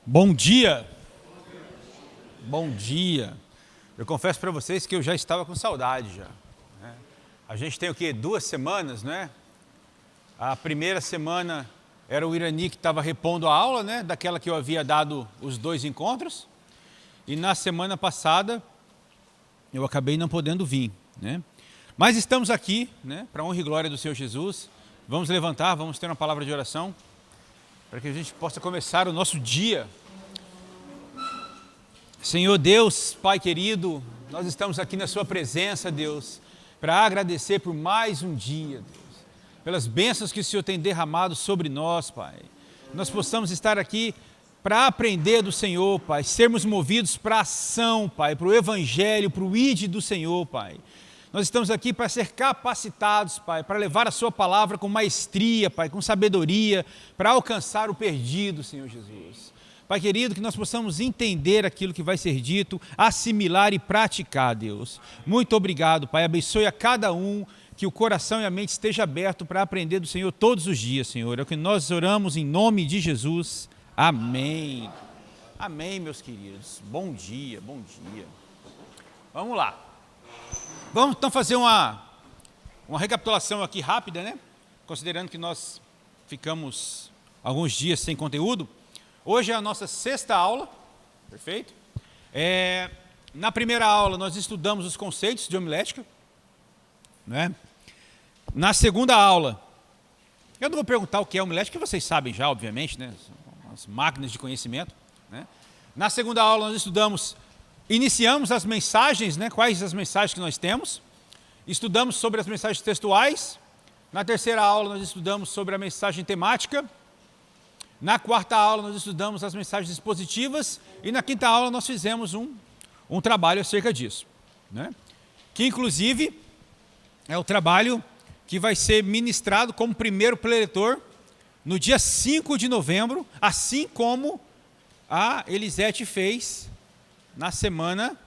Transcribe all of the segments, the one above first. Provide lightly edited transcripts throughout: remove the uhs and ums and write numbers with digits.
Bom dia. Bom dia. Eu confesso para vocês que eu já estava com saudade já. Né? A gente tem o quê? 2 semanas, né? A primeira semana era o Irani que estava repondo a aula, né? Daquela que eu havia dado os 2 encontros. E na semana passada eu acabei não podendo vir, né? Mas estamos aqui, né? Para a honra e glória do Senhor Jesus. Vamos levantar, vamos ter uma palavra de oração para que a gente possa começar o nosso dia. Senhor Deus, Pai querido, nós estamos aqui na sua presença, Deus, para agradecer por mais um dia, Deus, pelas bênçãos que o Senhor tem derramado sobre nós, Pai. Nós possamos estar aqui para aprender do Senhor, Pai, sermos movidos para a ação, Pai, para o Evangelho, para o ID do Senhor, Pai. Nós estamos aqui para ser capacitados, Pai, para levar a sua palavra com maestria, Pai, com sabedoria, para alcançar o perdido, Senhor Jesus. Pai querido, que nós possamos entender aquilo que vai ser dito, assimilar e praticar, Deus. Muito obrigado, Pai. Abençoe a cada um, que o coração e a mente esteja aberto para aprender do Senhor todos os dias, Senhor. É o que nós oramos em nome de Jesus. Amém. Amém, meus queridos. Bom dia, bom dia. Vamos lá. Vamos então fazer uma recapitulação aqui rápida, né? Considerando que nós ficamos alguns dias sem conteúdo. Hoje é a nossa 6ª aula, perfeito? Na primeira aula nós estudamos os conceitos de homilética, né? Na segunda aula, eu não vou perguntar o que é homilética, que vocês sabem já, obviamente, né? São as máquinas de conhecimento, né? Na segunda aula nós iniciamos as mensagens, né? Quais as mensagens que nós temos, estudamos sobre as mensagens textuais. Na terceira aula nós estudamos sobre a mensagem temática. Na 4ª aula nós estudamos as mensagens expositivas e na 5ª aula nós fizemos um trabalho acerca disso, né? Que inclusive é o trabalho que vai ser ministrado como primeiro preletor no dia 5 de novembro, assim como a Elisete fez na semana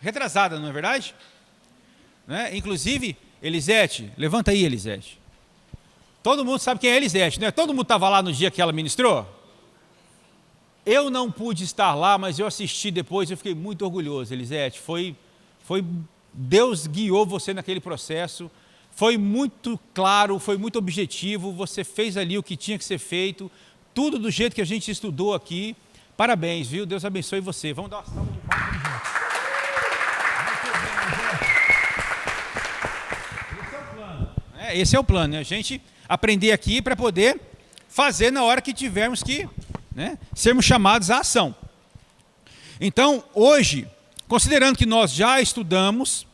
retrasada, não é verdade? Né? Inclusive, Elisete, levanta aí, Elisete. Todo mundo sabe quem é Elisete, né? Todo mundo estava lá no dia que ela ministrou? Eu não pude estar lá, mas eu assisti depois, eu fiquei muito orgulhoso, Elisete. Deus guiou você naquele processo, foi muito claro, foi muito objetivo, você fez ali o que tinha que ser feito, tudo do jeito que a gente estudou aqui. Parabéns, viu? Deus abençoe você. Vamos dar uma salva de palmas. Esse é o plano, né? A gente aprender aqui para poder fazer na hora que tivermos que, né, sermos chamados à ação. Então, hoje, considerando que nós já estudamos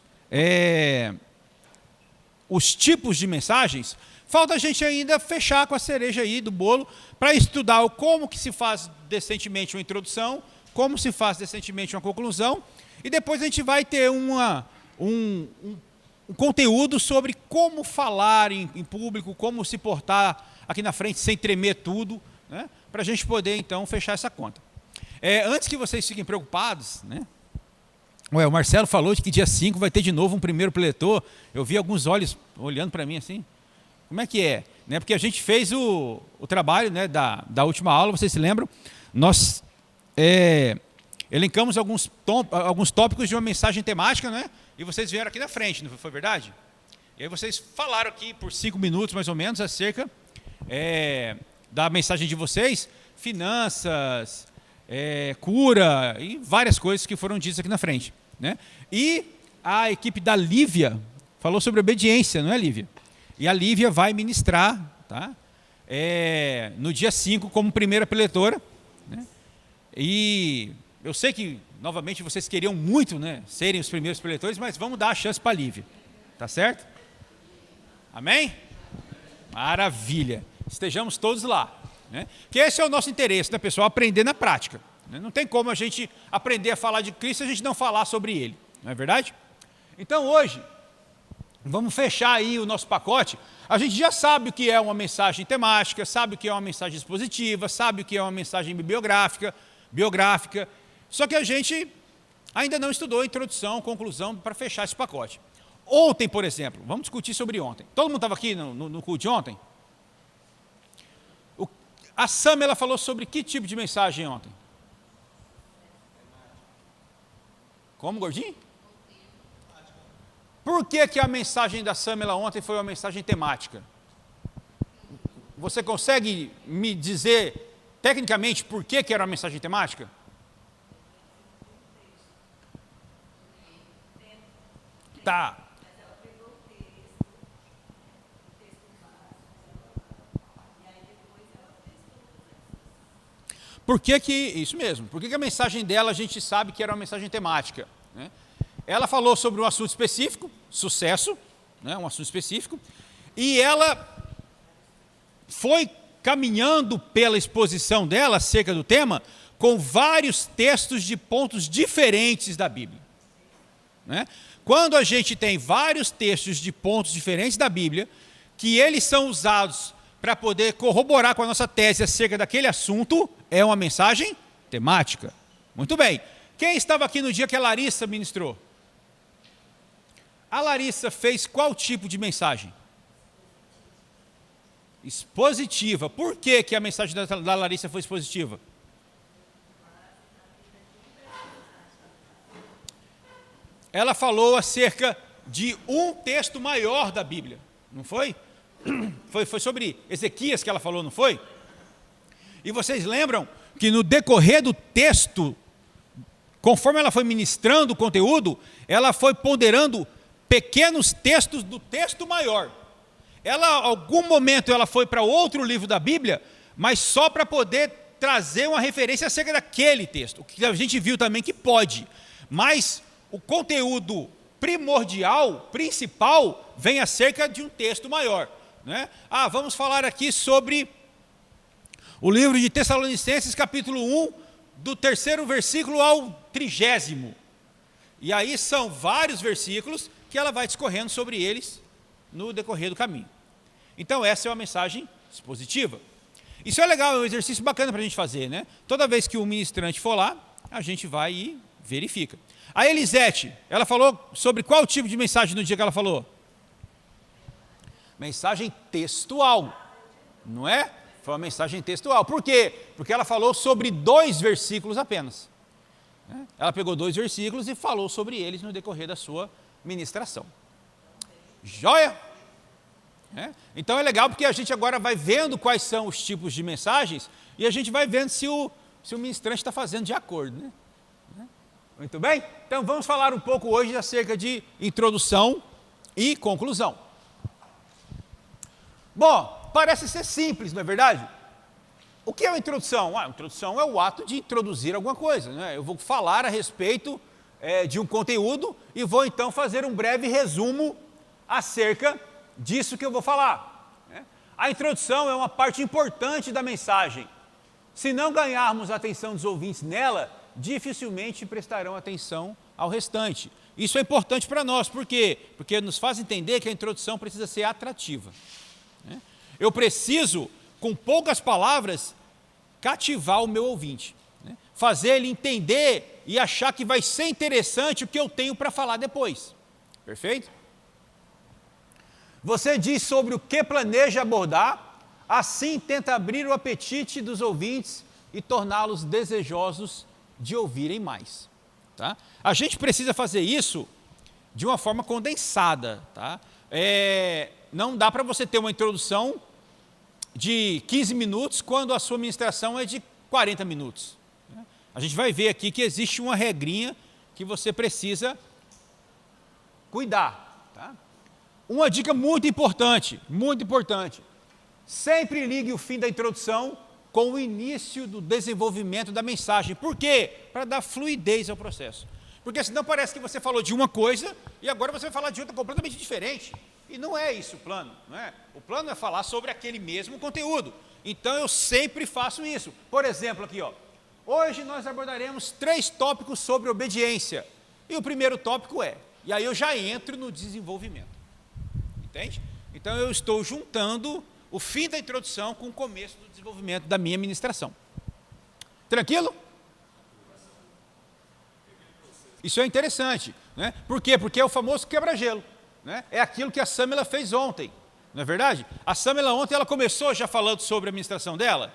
os tipos de mensagens, falta a gente ainda fechar com a cereja aí do bolo para estudar como que se faz decentemente uma introdução, como se faz decentemente uma conclusão, e depois a gente vai ter um conteúdo sobre como falar em público, como se portar aqui na frente sem tremer tudo, né? Para a gente poder então fechar essa conta. Antes que vocês fiquem preocupados, né? O Marcelo falou de que dia 5 vai ter de novo um primeiro preletor. Eu vi alguns olhos olhando para mim assim. Como é que é? Né? Porque a gente fez o trabalho, né, da última aula, vocês se lembram? Nós elencamos alguns tópicos de uma mensagem temática, né? E vocês vieram aqui na frente, não foi verdade? E aí vocês falaram aqui por 5 minutos, mais ou menos, acerca da mensagem de vocês, finanças, cura e várias coisas que foram ditas aqui na frente, né? E a equipe da Lívia falou sobre obediência, não é, Lívia? E a Lívia vai ministrar, tá? No dia 5 como primeira preletora, né? E eu sei que, novamente, vocês queriam muito, né, serem os primeiros preletores, mas vamos dar a chance para a Lívia, tá certo? Amém? Maravilha. Estejamos todos lá, né? Que esse é o nosso interesse, né, pessoal? Aprender na prática, né? Não tem como a gente aprender a falar de Cristo se a gente não falar sobre Ele, não é verdade? Então, hoje, vamos fechar aí o nosso pacote. A gente já sabe o que é uma mensagem temática, sabe o que é uma mensagem expositiva, sabe o que é uma mensagem biográfica, só que a gente ainda não estudou a introdução, conclusão, para fechar esse pacote. Ontem, por exemplo, vamos discutir sobre ontem. Todo mundo estava aqui no culto de ontem? A Sam, ela falou sobre que tipo de mensagem ontem? Como, gordinho? Por que a mensagem da Samela ontem foi uma mensagem temática? Você consegue me dizer, tecnicamente, por que era uma mensagem temática? Tá. Isso mesmo, por que a mensagem dela a gente sabe que era uma mensagem temática? Né? Ela falou sobre um assunto específico, sucesso, né, um assunto específico, e ela foi caminhando pela exposição dela acerca do tema com vários textos de pontos diferentes da Bíblia. Né? Quando a gente tem vários textos de pontos diferentes da Bíblia, que eles são usados para poder corroborar com a nossa tese acerca daquele assunto, é uma mensagem temática. Muito bem. Quem estava aqui no dia que a Larissa ministrou? A Larissa fez qual tipo de mensagem? Expositiva. Por que a mensagem da Larissa foi expositiva? Ela falou acerca de um texto maior da Bíblia, não foi? Foi sobre Ezequias que ela falou, não foi? E vocês lembram que no decorrer do texto, conforme ela foi ministrando o conteúdo, ela foi ponderando pequenos textos do texto maior. Algum momento ela foi para outro livro da Bíblia, mas só para poder trazer uma referência acerca daquele texto. O que a gente viu também que pode, mas o conteúdo primordial, principal, vem acerca de um texto maior. Né? Vamos falar aqui sobre o livro de Tessalonicenses, capítulo 1, do 3º versículo ao 30º. E aí são vários versículos que ela vai discorrendo sobre eles no decorrer do caminho. Então essa é uma mensagem expositiva. Isso é legal, é um exercício bacana para a gente fazer, né? Toda vez que o ministrante for lá, a gente vai e verifica. A Elisete, ela falou sobre qual tipo de mensagem no dia que ela falou? Mensagem textual, não é? Foi uma mensagem textual. Por quê? Porque ela falou sobre 2 versículos apenas. Ela pegou 2 versículos e falou sobre eles no decorrer da sua ministração. Joia? Então é legal porque a gente agora vai vendo quais são os tipos de mensagens e a gente vai vendo se o ministrante está fazendo de acordo. Né? Muito bem? Então vamos falar um pouco hoje acerca de introdução e conclusão. Bom, parece ser simples, não é verdade? O que é uma introdução? A introdução é o ato de introduzir alguma coisa. Né? Eu vou falar a respeito de um conteúdo e vou então fazer um breve resumo acerca disso que eu vou falar. Né? A introdução é uma parte importante da mensagem. Se não ganharmos a atenção dos ouvintes nela, dificilmente prestarão atenção ao restante. Isso é importante para nós, por quê? Porque nos faz entender que a introdução precisa ser atrativa. Né? Eu preciso, com poucas palavras, cativar o meu ouvinte, né? Fazer ele entender e achar que vai ser interessante o que eu tenho para falar depois. Perfeito? Você diz sobre o que planeja abordar, assim tenta abrir o apetite dos ouvintes e torná-los desejosos de ouvirem mais. Tá? A gente precisa fazer isso de uma forma condensada. Tá? Não dá para você ter uma introdução de 15 minutos quando a sua ministração é de 40 minutos. A gente vai ver aqui que existe uma regrinha que você precisa cuidar. Tá? Uma dica muito importante, sempre ligue o fim da introdução com o início do desenvolvimento da mensagem. Por quê? Para dar fluidez ao processo. Porque senão parece que você falou de uma coisa e agora você vai falar de outra completamente diferente. E não é isso o plano, não é? O plano é falar sobre aquele mesmo conteúdo. Então eu sempre faço isso. Por exemplo, aqui, hoje nós abordaremos 3 tópicos sobre obediência. E o primeiro tópico e aí eu já entro no desenvolvimento. Entende? Então eu estou juntando o fim da introdução com o começo do desenvolvimento da minha ministração. Tranquilo? Isso é interessante, né? Por quê? Porque é o famoso quebra-gelo. Né? É aquilo que a Samela fez ontem, não é verdade? A Samela ontem ela começou já falando sobre a ministração dela?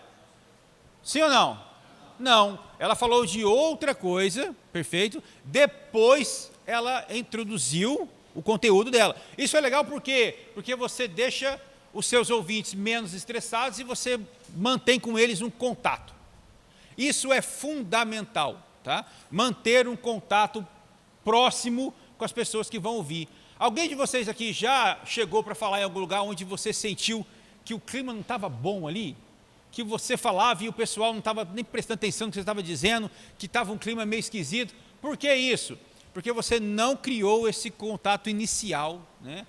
Sim ou não? Não, ela falou de outra coisa, perfeito, depois ela introduziu o conteúdo dela. Isso é legal por quê? Porque você deixa os seus ouvintes menos estressados e você mantém com eles um contato. Isso é fundamental, tá? Manter um contato próximo com as pessoas que vão ouvir. Alguém de vocês aqui já chegou para falar em algum lugar onde você sentiu que o clima não estava bom ali? Que você falava e o pessoal não estava nem prestando atenção no que você estava dizendo, que estava um clima meio esquisito? Por que isso? Porque você não criou esse contato inicial, né,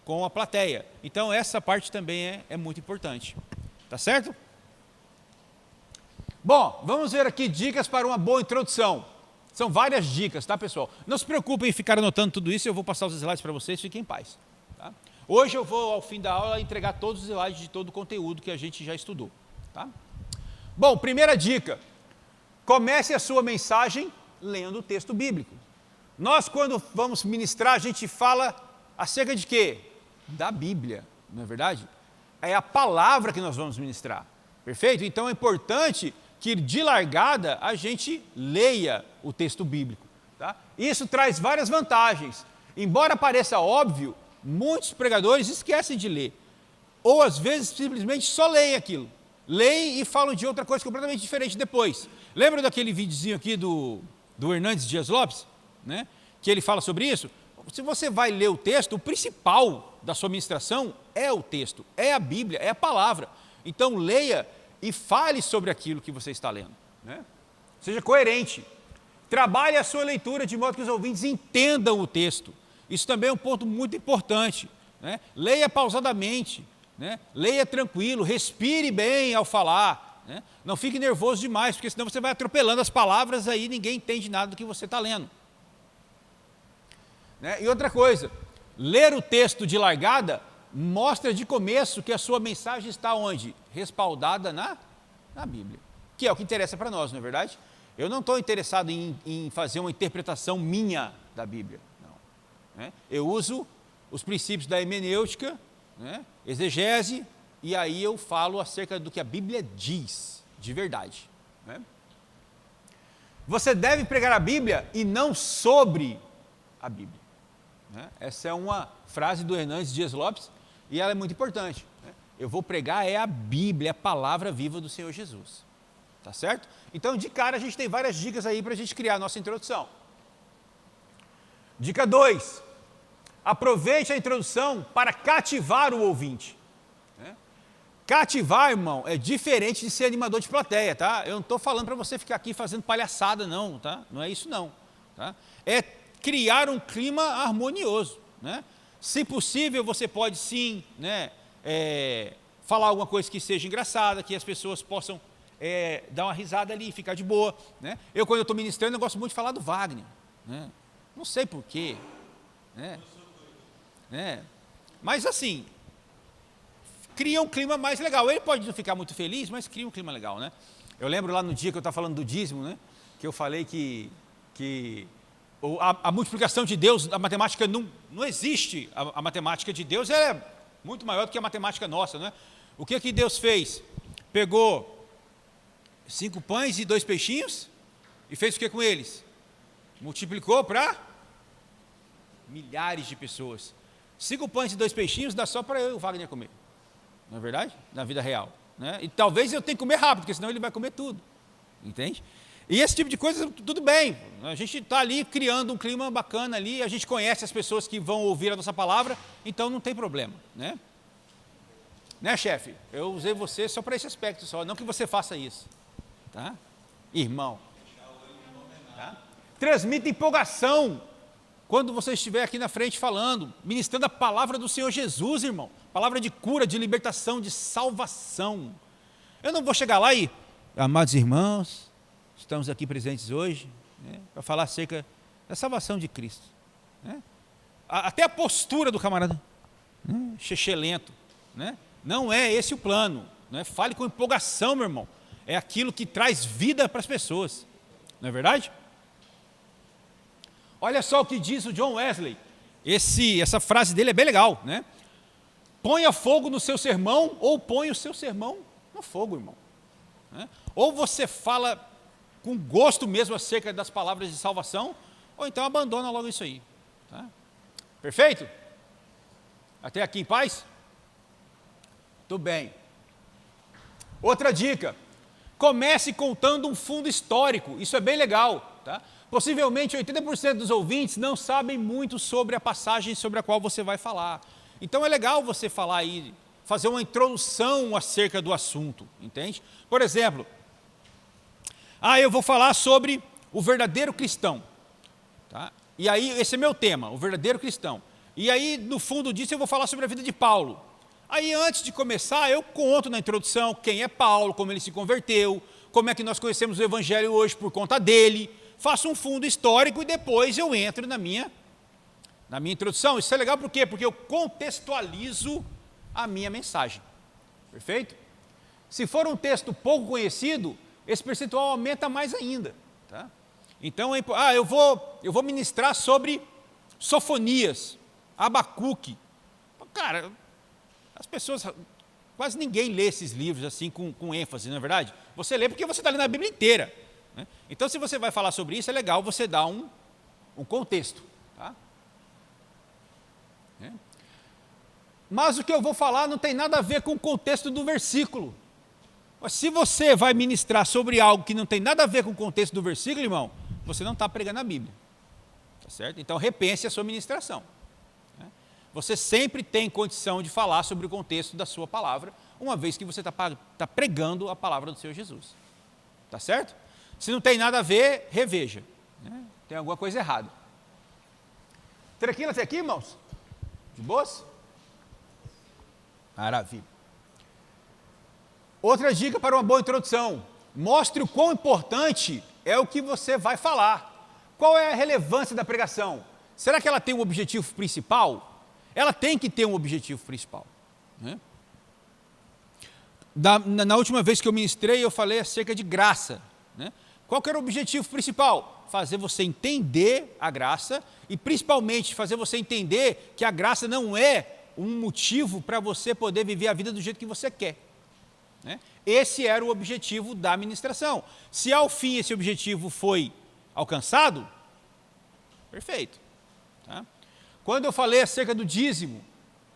com a plateia. Então essa parte também é muito importante. Tá certo? Bom, vamos ver aqui dicas para uma boa introdução. São várias dicas, tá, pessoal? Não se preocupem em ficar anotando tudo isso, eu vou passar os slides para vocês, fiquem em paz. Tá? Hoje eu vou, ao fim da aula, entregar todos os slides de todo o conteúdo que a gente já estudou. Tá? Bom, primeira dica, comece a sua mensagem lendo o texto bíblico. Nós, quando vamos ministrar, a gente fala acerca de quê? Da Bíblia, não é verdade? É a palavra que nós vamos ministrar, perfeito? Então é importante que de largada a gente leia o texto bíblico. Tá? Isso traz várias vantagens. Embora pareça óbvio, muitos pregadores esquecem de ler. Ou às vezes simplesmente só leem aquilo. Leem e falam de outra coisa completamente diferente depois. Lembra daquele videozinho aqui do Hernandes Dias Lopes? Né? Que ele fala sobre isso? Se você vai ler o texto, o principal da sua ministração é o texto, é a Bíblia, é a palavra. Então leia e fale sobre aquilo que você está lendo. Né? Seja coerente. Trabalhe a sua leitura de modo que os ouvintes entendam o texto. Isso também é um ponto muito importante. Né? Leia pausadamente, né? Leia tranquilo, respire bem ao falar. Né? Não fique nervoso demais, porque senão você vai atropelando as palavras aí ninguém entende nada do que você está lendo. Né? E outra coisa, ler o texto de largada mostra de começo que a sua mensagem está onde? Respaldada na Bíblia, que é o que interessa para nós, não é verdade? Eu não estou interessado em fazer uma interpretação minha da Bíblia, não. Né? Eu uso os princípios da hermenêutica, né? Exegese, e aí eu falo acerca do que a Bíblia diz, de verdade. Né? Você deve pregar a Bíblia e não sobre a Bíblia. Né? Essa é uma frase do Hernandes Dias Lopes, e ela é muito importante. Né? Eu vou pregar a Bíblia, a palavra viva do Senhor Jesus. Tá certo? Então, de cara, a gente tem várias dicas aí para a gente criar a nossa introdução. Dica 2. Aproveite a introdução para cativar o ouvinte. Né? Cativar, irmão, é diferente de ser animador de plateia, tá? Eu não estou falando para você ficar aqui fazendo palhaçada, não, tá? Não é isso, não. Tá? É criar um clima harmonioso. Né? Se possível, você pode sim, né, falar alguma coisa que seja engraçada, que as pessoas possam dar uma risada ali, ficar de boa. Né? Eu, quando eu estou ministrando, eu gosto muito de falar do Wagner. Né? Não sei porquê. Né? Mas assim, cria um clima mais legal. Ele pode não ficar muito feliz, mas cria um clima legal. Né? Eu lembro lá no dia que eu estava falando do dízimo, né, que eu falei que a multiplicação de Deus, a matemática não existe. A matemática de Deus é muito maior do que a matemática nossa. Né? O que Deus fez? Pegou 5 pães e 2 peixinhos e fez o que com eles? Multiplicou para milhares de pessoas. 5 pães e 2 peixinhos dá só para eu e o Wagner comer. Não é verdade? Na vida real. Né? E talvez eu tenha que comer rápido, porque senão ele vai comer tudo. Entende? E esse tipo de coisa, tudo bem. A gente está ali criando um clima bacana ali, a gente conhece as pessoas que vão ouvir a nossa palavra, então não tem problema. Né, chefe? Eu usei você só para esse aspecto, só, não que você faça isso. Tá? Irmão. Tá? Transmita empolgação quando você estiver aqui na frente falando, ministrando a palavra do Senhor Jesus, irmão. Palavra de cura, de libertação, de salvação. Eu não vou chegar lá e, amados irmãos, estamos aqui presentes hoje, né, para falar acerca da salvação de Cristo. Né? Até a postura do camarada, né, lento, né? Não é esse o plano. Né? Fale com empolgação, meu irmão. É aquilo que traz vida para as pessoas. Não é verdade? Olha só o que diz o John Wesley. Essa frase dele é bem legal. Né? Ponha fogo no seu sermão ou ponha o seu sermão no fogo, irmão. Né? Ou você fala com gosto mesmo acerca das palavras de salvação, ou então abandona logo isso aí. Tá? Perfeito? Até aqui em paz? Tudo bem. Outra dica, comece contando um fundo histórico, isso é bem legal. Tá? Possivelmente 80% dos ouvintes não sabem muito sobre a passagem sobre a qual você vai falar. Então é legal você falar aí, fazer uma introdução acerca do assunto, entende? Por exemplo, eu vou falar sobre o verdadeiro cristão. Tá? E aí, esse é meu tema, o verdadeiro cristão. E aí, no fundo disso, eu vou falar sobre a vida de Paulo. Aí, antes de começar, eu conto na introdução quem é Paulo, como ele se converteu, como é que nós conhecemos o Evangelho hoje por conta dele, faço um fundo histórico e depois eu entro na minha introdução. Isso é legal por quê? Porque eu contextualizo a minha mensagem. Perfeito? Se for um texto pouco conhecido, esse percentual aumenta mais ainda. Tá? Então, eu vou ministrar sobre Sofonias, Abacuque. Cara, as pessoas, quase ninguém lê esses livros assim com ênfase, não é verdade? Você lê porque você está lendo a Bíblia inteira. Né? Então, se você vai falar sobre isso, é legal você dar um contexto. Tá? Mas o que eu vou falar não tem nada a ver com o contexto do versículo. Mas se você vai ministrar sobre algo que não tem nada a ver com o contexto do versículo, irmão, você não está pregando a Bíblia. Tá certo? Então, repense a sua ministração. Você sempre tem condição de falar sobre o contexto da sua palavra, uma vez que você está pregando a palavra do Senhor Jesus. Tá certo? Se não tem nada a ver, reveja. Tem alguma coisa errada. Tranquilo até aqui, irmãos? De boas? Maravilha. Outra dica para uma boa introdução. Mostre o quão importante é o que você vai falar. Qual é a relevância da pregação? Será que ela tem um objetivo principal? Ela tem que ter um objetivo principal. Né? Na última vez que eu ministrei, eu falei acerca de graça. Né? Qual que era o objetivo principal? Fazer você entender a graça e principalmente fazer você entender que a graça não é um motivo para você poder viver a vida do jeito que você quer. Né? Esse era o objetivo da ministração. Se ao fim esse objetivo foi alcançado, perfeito. Tá? Quando eu falei acerca do dízimo,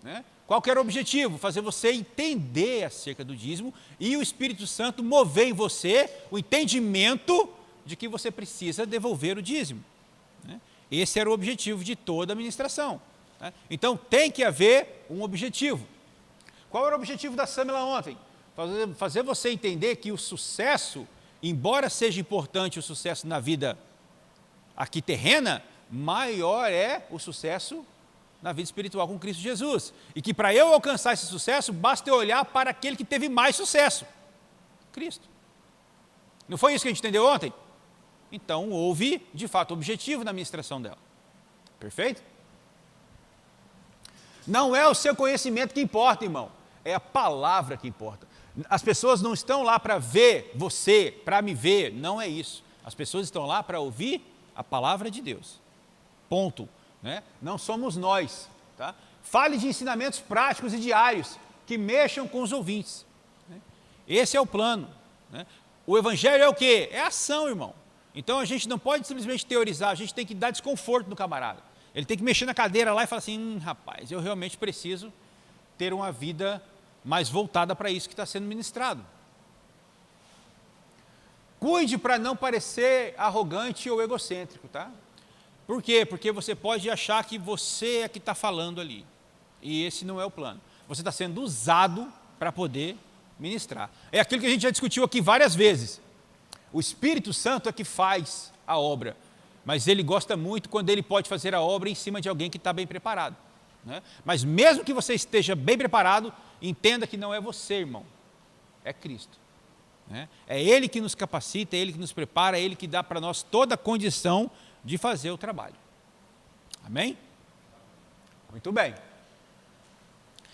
né, qual que era o objetivo? Fazer você entender acerca do dízimo e o Espírito Santo mover em você o entendimento de que você precisa devolver o dízimo. Né? Esse era o objetivo de toda a ministração. Tá? Então tem que haver um objetivo. Qual era o objetivo da Samela ontem? Fazer você entender que o sucesso, embora seja importante o sucesso na vida aqui terrena, maior é o sucesso na vida espiritual com Cristo Jesus. E que para eu alcançar esse sucesso, basta eu olhar para aquele que teve mais sucesso, Cristo. Não foi isso que a gente entendeu ontem? Então houve, de fato, objetivo na ministração dela. Perfeito? Não é o seu conhecimento que importa, irmão. É a palavra que importa. As pessoas não estão lá para ver você, para me ver, não é isso. As pessoas estão lá para ouvir a palavra de Deus. Ponto. Né? Não somos nós. Tá? Fale de ensinamentos práticos e diários que mexam com os ouvintes. Né? Esse é o plano. Né? O evangelho é o quê? É ação, irmão. Então a gente não pode simplesmente teorizar, a gente tem que dar desconforto no camarada. Ele tem que mexer na cadeira lá e falar assim, rapaz, eu realmente preciso ter uma vida mais voltada para isso que está sendo ministrado. Cuide para não parecer arrogante ou egocêntrico, tá? Por quê? Porque você pode achar que você é que está falando ali. E esse não é o plano. Você está sendo usado para poder ministrar. É aquilo que a gente já discutiu aqui várias vezes. O Espírito Santo é que faz a obra. Mas ele gosta muito quando ele pode fazer a obra em cima de alguém que está bem preparado. Né? Mas mesmo que você esteja bem preparado, entenda que não é você, irmão. É Cristo. Né? É Ele que nos capacita, é Ele que nos prepara, é Ele que dá para nós toda a condição de fazer o trabalho. Amém? Muito bem.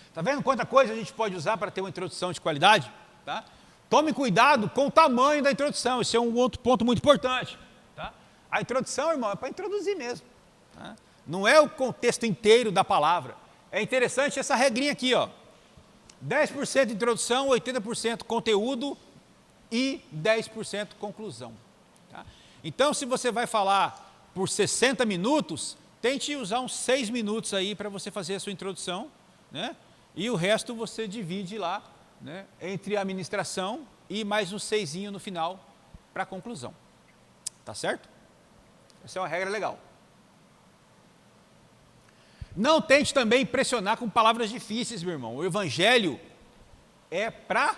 Está vendo quanta coisa a gente pode usar para ter uma introdução de qualidade? Tá? Tome cuidado com o tamanho da introdução, esse é um outro ponto muito importante. Tá? A introdução, irmão, é para introduzir mesmo. Tá? Não é o contexto inteiro da palavra. É interessante essa regrinha aqui, ó. 10% introdução, 80% conteúdo e 10% conclusão. Tá? Então, se você vai falar por 60 minutos, tente usar uns 6 minutos aí para você fazer a sua introdução, né? E o resto você divide lá, né, entre a ministração e mais um 6 no final para a conclusão. Tá certo? Essa é uma regra legal. Não tente também impressionar com palavras difíceis, meu irmão. O evangelho é para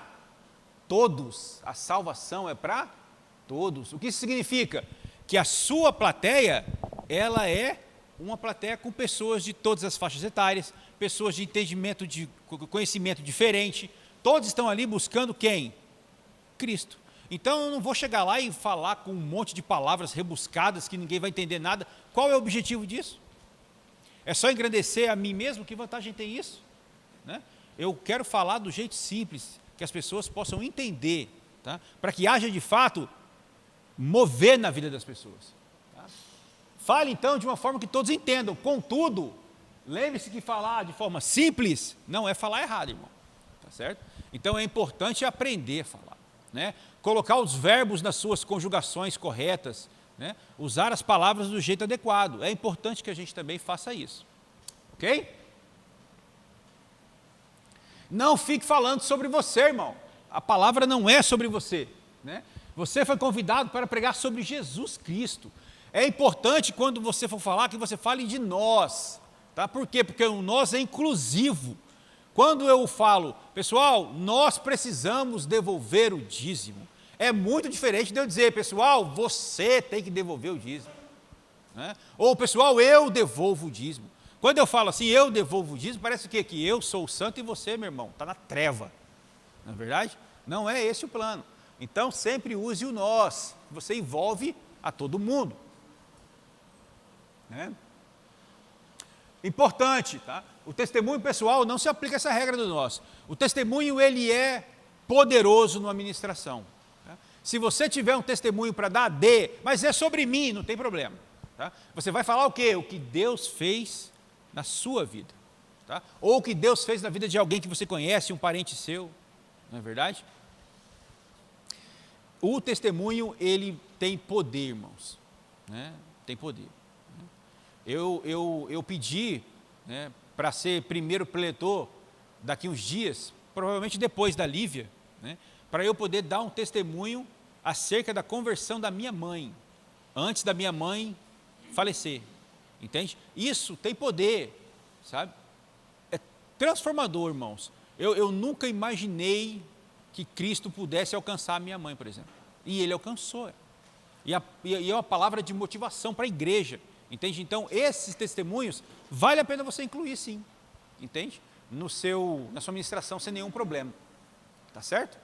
todos. A salvação é para todos. O que isso significa? Que a sua plateia, ela é uma plateia com pessoas de todas as faixas etárias, pessoas de entendimento, de conhecimento diferente. Todos estão ali buscando quem? Cristo. Então eu não vou chegar lá e falar com um monte de palavras rebuscadas que ninguém vai entender nada. Qual é o objetivo disso? É só engrandecer a mim mesmo? Que vantagem tem isso? Né? Eu quero falar do jeito simples, que as pessoas possam entender, tá? Para que haja de fato mover na vida das pessoas. Tá? Fale então de uma forma que todos entendam. Contudo, lembre-se que falar de forma simples não é falar errado, irmão. Tá certo? Então é importante aprender a falar, né? Colocar os verbos nas suas conjugações corretas, né? Usar as palavras do jeito adequado. É importante que a gente também faça isso. Ok? Não fique falando sobre você, irmão. A palavra não é sobre você, né? Você foi convidado para pregar sobre Jesus Cristo. É importante quando você for falar que você fale de nós. Tá? Por quê? Porque o nós é inclusivo. Quando eu falo, pessoal, nós precisamos devolver o dízimo. É muito diferente de eu dizer, pessoal, você tem que devolver o dízimo. Né? Ou, pessoal, eu devolvo o dízimo. Quando eu falo assim, eu devolvo o dízimo, parece o quê? Que eu sou o santo e você, meu irmão, está na treva. Não é verdade? Não é esse o plano. Então, sempre use o nós. Você envolve a todo mundo. Né? Importante, tá? O testemunho pessoal não se aplica a essa regra do nós. O testemunho, ele é poderoso numa ministração. Tá? Se você tiver um testemunho para dar, dê, mas é sobre mim, não tem problema. Tá? Você vai falar o quê? O que Deus fez na sua vida. Tá? Ou o que Deus fez na vida de alguém que você conhece, um parente seu. Não é verdade? O testemunho, ele tem poder, irmãos. Né? Tem poder. Eu pedi, né, para ser primeiro preletor daqui uns dias, provavelmente depois da Lívia, né, para eu poder dar um testemunho acerca da conversão da minha mãe, antes da minha mãe falecer, entende? Isso tem poder, sabe? É transformador, irmãos. Eu nunca imaginei que Cristo pudesse alcançar a minha mãe, por exemplo, e Ele alcançou. E é uma palavra de motivação para a igreja. Entende? Então, esses testemunhos, vale a pena você incluir, sim. Entende? Na sua ministração, sem nenhum problema. Tá certo?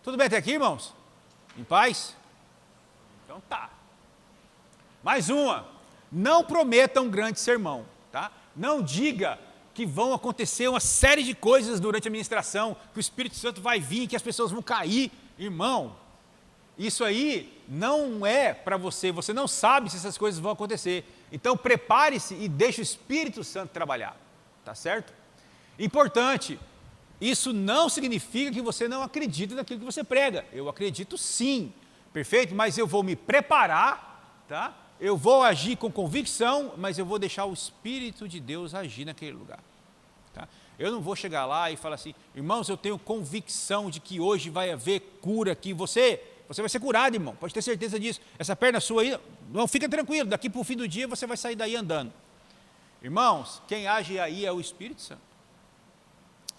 Tudo bem até aqui, irmãos? Em paz? Então tá. Mais uma. Não prometa um grande sermão. Tá? Não diga que vão acontecer uma série de coisas durante a ministração, que o Espírito Santo vai vir, que as pessoas vão cair. Irmão, isso aí não é para você, você não sabe se essas coisas vão acontecer. Então prepare-se e deixe o Espírito Santo trabalhar, tá certo? Importante, isso não significa que você não acredita naquilo que você prega. Eu acredito sim, perfeito? Mas eu vou me preparar, tá? Eu vou agir com convicção, mas eu vou deixar o Espírito de Deus agir naquele lugar. Tá? Eu não vou chegar lá e falar assim, irmãos, eu tenho convicção de que hoje vai haver cura aqui. Você vai ser curado, irmão, pode ter certeza disso. Essa perna sua aí, não, fica tranquilo, daqui para o fim do dia você vai sair daí andando. Irmãos, quem age aí é o Espírito Santo.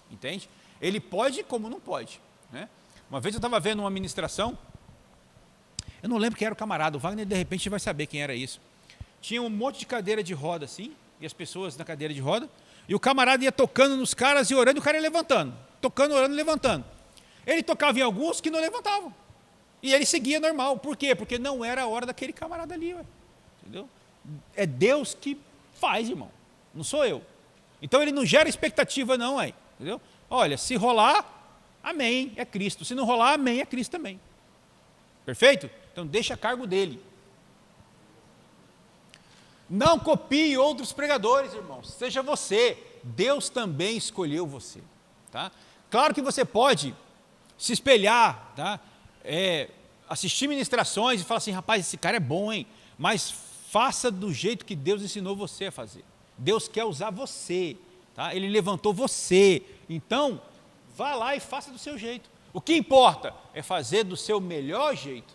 Entende? Ele pode como não pode. Né? Uma vez eu estava vendo uma ministração, eu não lembro quem era o camarada, o Wagner de repente vai saber quem era isso. Tinha um monte de cadeira de roda assim, e as pessoas na cadeira de roda, e o camarada ia tocando nos caras e orando, e o cara ia levantando. Tocando, orando e levantando. Ele tocava em alguns que não levantavam. E ele seguia normal. Por quê? Porque não era a hora daquele camarada ali. Ué. Entendeu? É Deus que faz, irmão. Não sou eu. Então ele não gera expectativa não, aí. Entendeu? Olha, se rolar, amém, é Cristo. Se não rolar, amém, é Cristo também. Perfeito? Então deixa a cargo dele. Não copie outros pregadores, irmãos. Seja você. Deus também escolheu você. Tá? Claro que você pode se espelhar, tá? assistir ministrações e falar assim, rapaz, esse cara é bom, hein? Mas faça do jeito que Deus ensinou você a fazer. Deus quer usar você, tá? Ele levantou você. Então, vá lá e faça do seu jeito. O que importa é fazer do seu melhor jeito.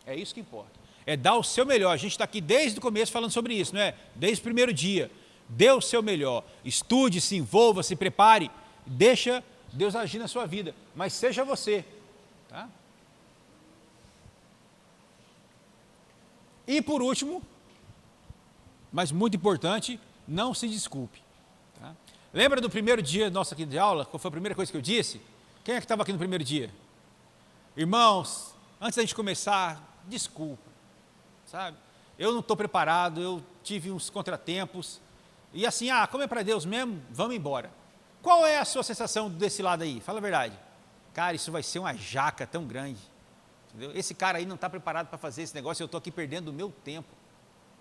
É isso que importa. É dar o seu melhor. A gente está aqui desde o começo falando sobre isso, não é? Desde o primeiro dia. Dê o seu melhor. Estude, se envolva, se prepare. Deixa Deus agir na sua vida. Mas seja você. Tá? E por último, mas muito importante, não se desculpe. Tá? Lembra do primeiro dia nosso aqui de aula? Qual foi a primeira coisa que eu disse? Quem é que estava aqui no primeiro dia? Irmãos, antes da gente começar, desculpa, sabe? Eu não estou preparado, eu tive uns contratempos, e assim, como é para Deus mesmo, vamos embora. Qual é a sua sensação desse lado aí? Fala a verdade. Cara, isso vai ser uma jaca tão grande. Entendeu? Esse cara aí não está preparado para fazer esse negócio, eu estou aqui perdendo o meu tempo.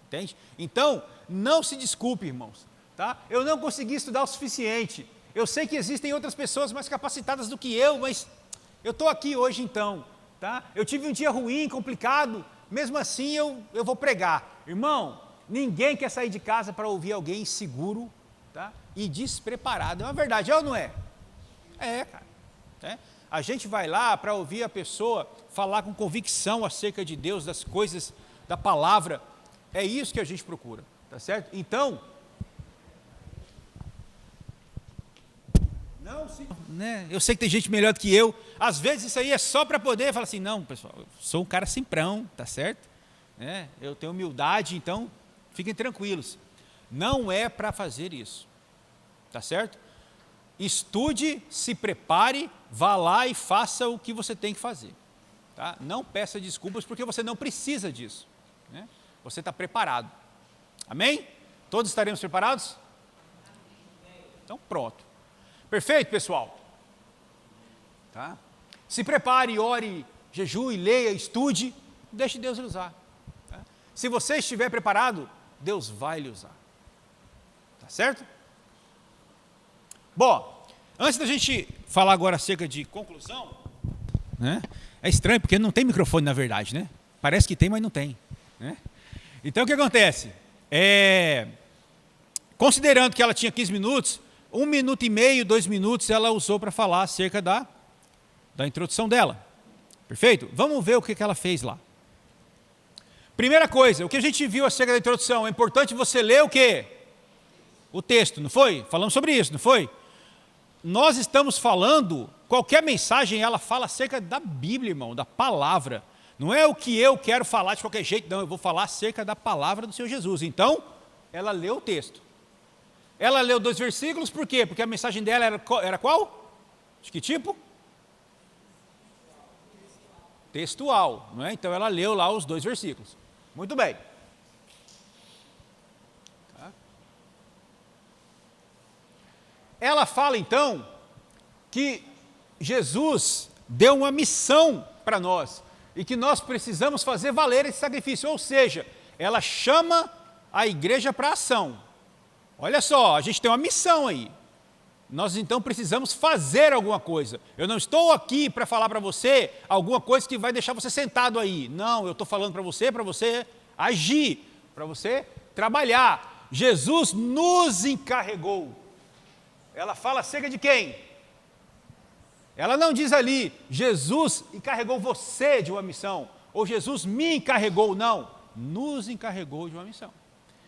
Entende? Então, não se desculpe, irmãos. Tá? Eu não consegui estudar o suficiente. Eu sei que existem outras pessoas mais capacitadas do que eu, mas eu estou aqui hoje então. Tá? Eu tive um dia ruim, complicado, mesmo assim eu vou pregar. Irmão, ninguém quer sair de casa para ouvir alguém inseguro, tá? E despreparado. É uma verdade, é ou não é? É, cara. É. A gente vai lá para ouvir a pessoa falar com convicção acerca de Deus, das coisas, da palavra. É isso que a gente procura, tá certo? Então, não se... né? Eu sei que tem gente melhor do que eu. Às vezes isso aí é só para poder falar assim, não, pessoal, eu sou um cara simprão, tá certo? Eu tenho humildade, então fiquem tranquilos. Não é para fazer isso, tá certo? Estude, se prepare, vá lá e faça o que você tem que fazer. Tá? Não peça desculpas porque você não precisa disso. Né? Você está preparado. Amém? Todos estaremos preparados? Então pronto. Perfeito, pessoal? Tá? Se prepare, ore, jejue, leia, estude, deixe Deus lhe usar. Tá? Se você estiver preparado, Deus vai lhe usar. Tá certo? Bom, antes da gente falar agora acerca de conclusão, né? É estranho porque não tem microfone na verdade, né? Parece que tem, mas não tem. Né? Então o que acontece? Considerando que ela tinha 15 minutos, 1 minuto e meio, 2 minutos ela usou para falar acerca da introdução dela. Perfeito? Vamos ver o que ela fez lá. Primeira coisa, o que a gente viu acerca da introdução, é importante você ler o quê? O texto, não foi? Falamos sobre isso, não foi? Nós estamos falando, qualquer mensagem ela fala acerca da Bíblia, irmão, da palavra. Não é o que eu quero falar de qualquer jeito, não, eu vou falar acerca da palavra do Senhor Jesus. Então, ela leu o texto. Ela leu 2 versículos, por quê? Porque a mensagem dela era qual? De que tipo? Textual, não é? Então ela leu lá os 2 versículos. Muito bem. Tá. Ela fala então que Jesus deu uma missão para nós e que nós precisamos fazer valer esse sacrifício, ou seja, ela chama a igreja para ação. Olha só, a gente tem uma missão aí. Nós então precisamos fazer alguma coisa. Eu não estou aqui para falar para você alguma coisa que vai deixar você sentado aí. Não, eu estou falando para você agir, para você trabalhar. Jesus nos encarregou. Ela fala acerca de quem? Ela não diz ali, Jesus encarregou você de uma missão, ou Jesus me encarregou, não. Nos encarregou de uma missão.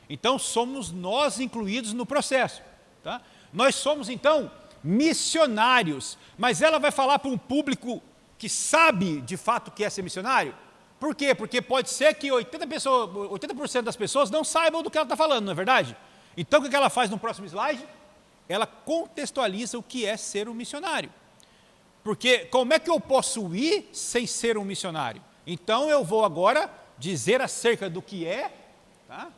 Então somos nós incluídos no processo. Tá? Nós somos então missionários, mas ela vai falar para um público que sabe de fato o que é ser missionário. Por quê? Porque pode ser que 80% das pessoas não saibam do que ela está falando, não é verdade? Então o que ela faz no próximo slide? Ela contextualiza o que é ser um missionário. Porque como é que eu posso ir sem ser um missionário? Então eu vou agora dizer acerca do que é, tá?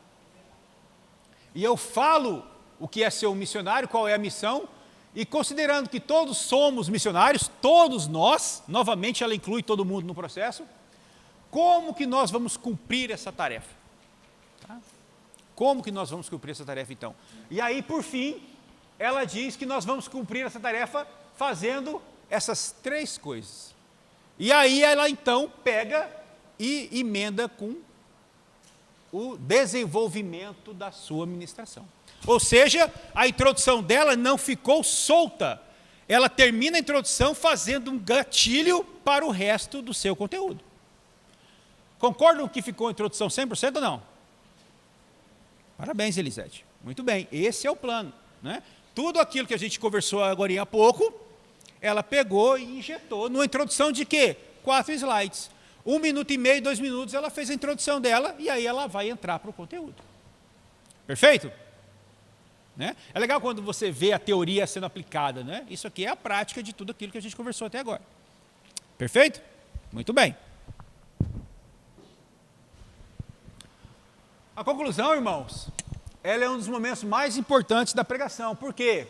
E eu falo o que é ser um missionário, qual é a missão, e considerando que todos somos missionários, todos nós, novamente ela inclui todo mundo no processo, como que nós vamos cumprir essa tarefa? Tá? Como que nós vamos cumprir essa tarefa então? E aí, por fim, ela diz que nós vamos cumprir essa tarefa fazendo essas 3 coisas. E aí ela então pega e emenda com o desenvolvimento da sua ministração. Ou seja, a introdução dela não ficou solta. Ela termina a introdução fazendo um gatilho para o resto do seu conteúdo. Concordam que ficou a introdução 100% ou não? Parabéns, Elisete. Muito bem, esse é o plano, né? Tudo aquilo que a gente conversou agora há pouco, ela pegou e injetou numa introdução de quê? 4 slides. 1 minuto e meio, 2 minutos, ela fez a introdução dela e aí ela vai entrar para o conteúdo. Perfeito? Né? É legal quando você vê a teoria sendo aplicada, né? Isso aqui é a prática de tudo aquilo que a gente conversou até agora. Perfeito? Muito bem. A conclusão, irmãos, ela é um dos momentos mais importantes da pregação. Por quê?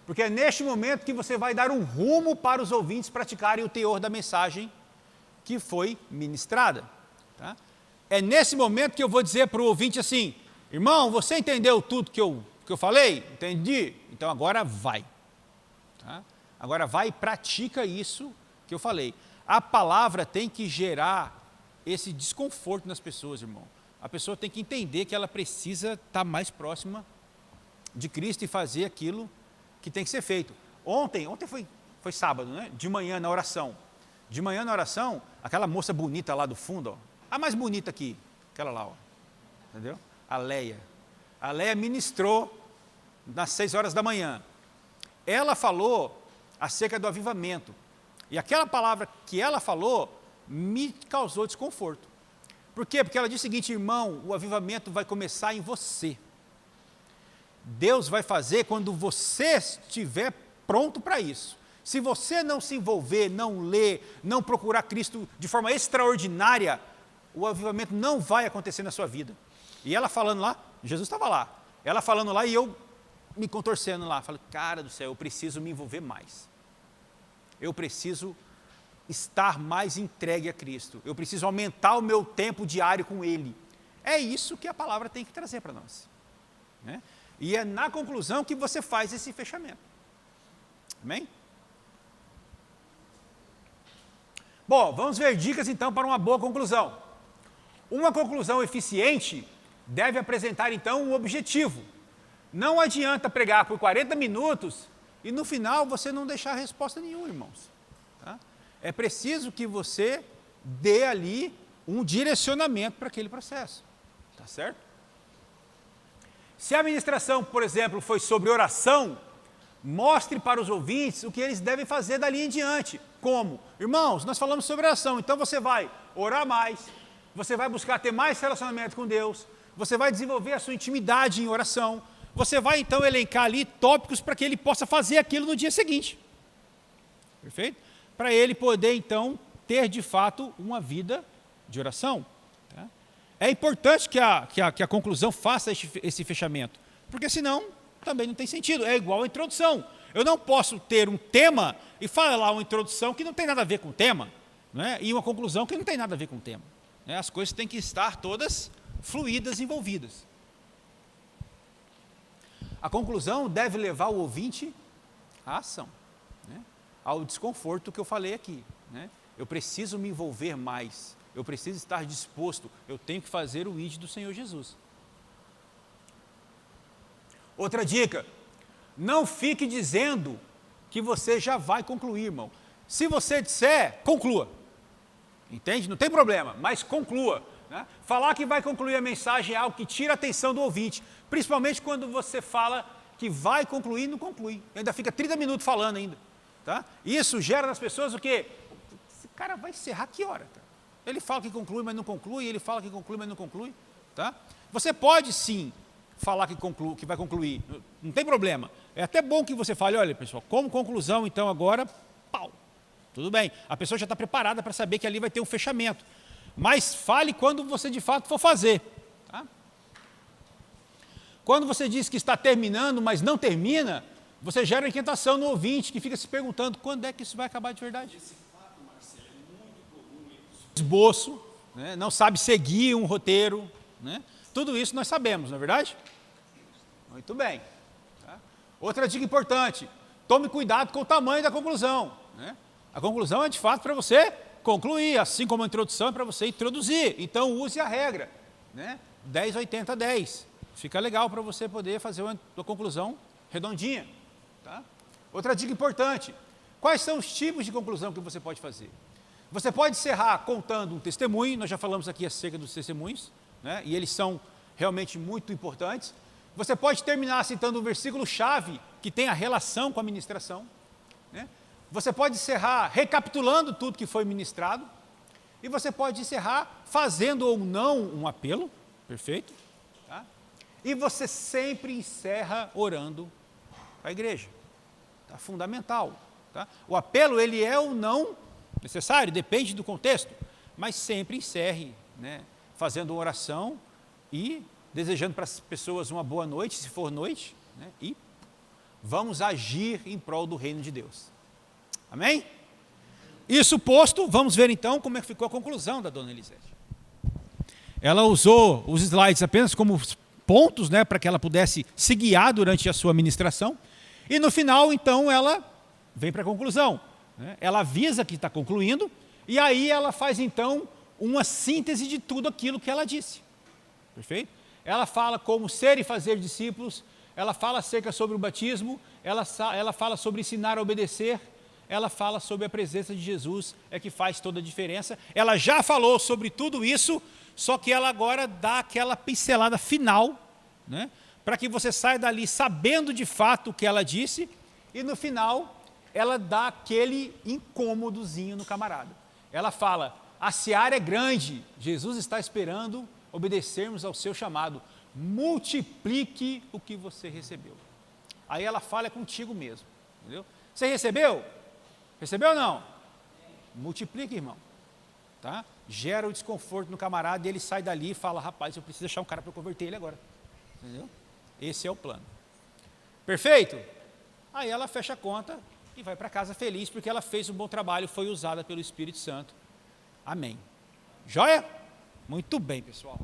Porque é neste momento que você vai dar um rumo para os ouvintes praticarem o teor da mensagem que foi ministrada. Tá? É nesse momento que eu vou dizer para o ouvinte assim, irmão, você entendeu tudo que eu falei? Entendi? Então agora vai. Tá? Agora vai e pratica isso que eu falei. A palavra tem que gerar esse desconforto nas pessoas, irmão. A pessoa tem que entender que ela precisa estar mais próxima de Cristo e fazer aquilo que tem que ser feito. Ontem foi sábado, né? De manhã na oração. De manhã na oração, aquela moça bonita lá do fundo, ó, a mais bonita aqui, aquela lá, ó, entendeu? A Leia. A Leia ministrou nas 6 horas da manhã. Ela falou acerca do avivamento. E aquela palavra que ela falou me causou desconforto. Por quê? Porque ela disse o seguinte, irmão, o avivamento vai começar em você. Deus vai fazer quando você estiver pronto para isso. Se você não se envolver, não ler, não procurar Cristo de forma extraordinária, o avivamento não vai acontecer na sua vida. E ela falando lá, Jesus estava lá, ela falando lá e eu me contorcendo lá, falei, cara do céu, eu preciso me envolver mais. Eu preciso estar mais entregue a Cristo. Eu preciso aumentar o meu tempo diário com Ele. É isso que a palavra tem que trazer para nós. Né? E é na conclusão que você faz esse fechamento. Amém? Bom, vamos ver dicas então para uma boa conclusão. Uma conclusão eficiente deve apresentar então um objetivo. Não adianta pregar por 40 minutos e no final você não deixar resposta nenhuma, irmãos. Tá? É preciso que você dê ali um direcionamento para aquele processo. Tá certo? Se a ministração, por exemplo, foi sobre oração, mostre para os ouvintes o que eles devem fazer dali em diante. Como? Irmãos, nós falamos sobre oração, então você vai orar mais, você vai buscar ter mais relacionamento com Deus, você vai desenvolver a sua intimidade em oração, você vai então elencar ali tópicos para que ele possa fazer aquilo no dia seguinte. Perfeito? Para ele poder então ter de fato uma vida de oração. Tá? É importante que a conclusão faça esse fechamento, porque senão também não tem sentido, é igual a introdução. Eu não posso ter um tema e falar uma introdução que não tem nada a ver com o tema, né? E uma conclusão que não tem nada a ver com o tema. Né? As coisas têm que estar todas fluídas, envolvidas. A conclusão deve levar o ouvinte à ação, né? Ao desconforto que eu falei aqui. Né? Eu preciso me envolver mais, eu preciso estar disposto, eu tenho que fazer o ID do Senhor Jesus. Outra dica, não fique dizendo que você já vai concluir, irmão. Se você disser, conclua. Entende? Não tem problema, mas conclua. Né? Falar que vai concluir a mensagem é algo que tira a atenção do ouvinte, principalmente quando você fala que vai concluir e não conclui. Ainda fica 30 minutos falando ainda. Tá? Isso gera nas pessoas o quê? Esse cara vai encerrar que hora? Cara? Ele fala que conclui, mas não conclui, ele fala que conclui, mas não conclui. Tá? Você pode sim falar que vai concluir, não tem problema. É até bom que você fale, olha pessoal, como conclusão então agora, pau, tudo bem. A pessoa já está preparada para saber que ali vai ter um fechamento. Mas fale quando você de fato for fazer. Tá? Quando você diz que está terminando, mas não termina, você gera inquietação no ouvinte que fica se perguntando quando é que isso vai acabar de verdade. Esse fato, Marcelo, é muito comum. Esboço, né? Não sabe seguir um roteiro, né? Tudo isso nós sabemos, não é verdade? Muito bem. Tá? Outra dica importante, tome cuidado com o tamanho da conclusão. Né? A conclusão é de fato para você concluir, assim como a introdução é para você introduzir. Então use a regra, né? 10, 80, 10. Fica legal para você poder fazer uma conclusão redondinha. Tá? Outra dica importante, quais são os tipos de conclusão que você pode fazer? Você pode encerrar contando um testemunho, nós já falamos aqui acerca dos testemunhos, né? E eles são realmente muito importantes. Você pode terminar citando um versículo-chave que tem a relação com a ministração, né? Você pode encerrar recapitulando tudo que foi ministrado, e você pode encerrar fazendo ou não um apelo, perfeito? Tá? E você sempre encerra orando para a igreja, tá? Fundamental. Tá? O apelo, ele é ou não necessário, depende do contexto, mas sempre encerre, né, fazendo uma oração e desejando para as pessoas uma boa noite, se for noite, né, e vamos agir em prol do reino de Deus. Amém? Isso posto, vamos ver então como é que ficou a conclusão da dona Elisete. Ela usou os slides apenas como pontos, né, para que ela pudesse se guiar durante a sua ministração, e no final, então, ela vem para a conclusão. Ela avisa que está concluindo, e aí ela faz então uma síntese de tudo aquilo que ela disse. Perfeito? Ela fala como ser e fazer discípulos, ela fala acerca sobre o batismo, ela fala sobre ensinar a obedecer, ela fala sobre a presença de Jesus, é que faz toda a diferença. Ela já falou sobre tudo isso, só que ela agora dá aquela pincelada final, né, para que você saia dali sabendo de fato o que ela disse, e no final ela dá aquele incômodozinho no camarada. Ela fala, a seara é grande, Jesus está esperando obedecermos ao seu chamado, multiplique o que você recebeu. Aí ela fala contigo mesmo, entendeu? Você recebeu? Recebeu ou não? Multiplique, irmão. Tá? Gera o desconforto no camarada e ele sai dali e fala, rapaz, eu preciso achar um cara para eu converter ele agora. Entendeu? Esse é o plano. Perfeito? Aí ela fecha a conta e vai para casa feliz, porque ela fez um bom trabalho, foi usada pelo Espírito Santo. Amém. Joia? Muito bem, pessoal.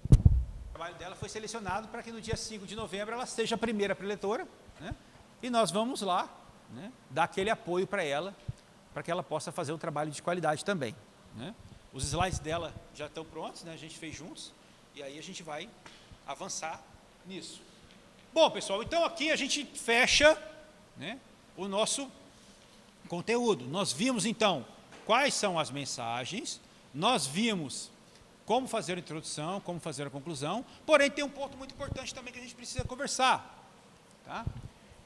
O trabalho dela foi selecionado para que no dia 5 de novembro ela seja a primeira preletora, né? E nós vamos lá, né, dar aquele apoio para ela, para que ela possa fazer um trabalho de qualidade também, né? Os slides dela já estão prontos, né? A gente fez juntos, e aí a gente vai avançar nisso. Bom, pessoal, então aqui a gente fecha, né, o nosso conteúdo. Nós vimos então quais são as mensagens, nós vimos como fazer a introdução, como fazer a conclusão, porém tem um ponto muito importante também que a gente precisa conversar, tá?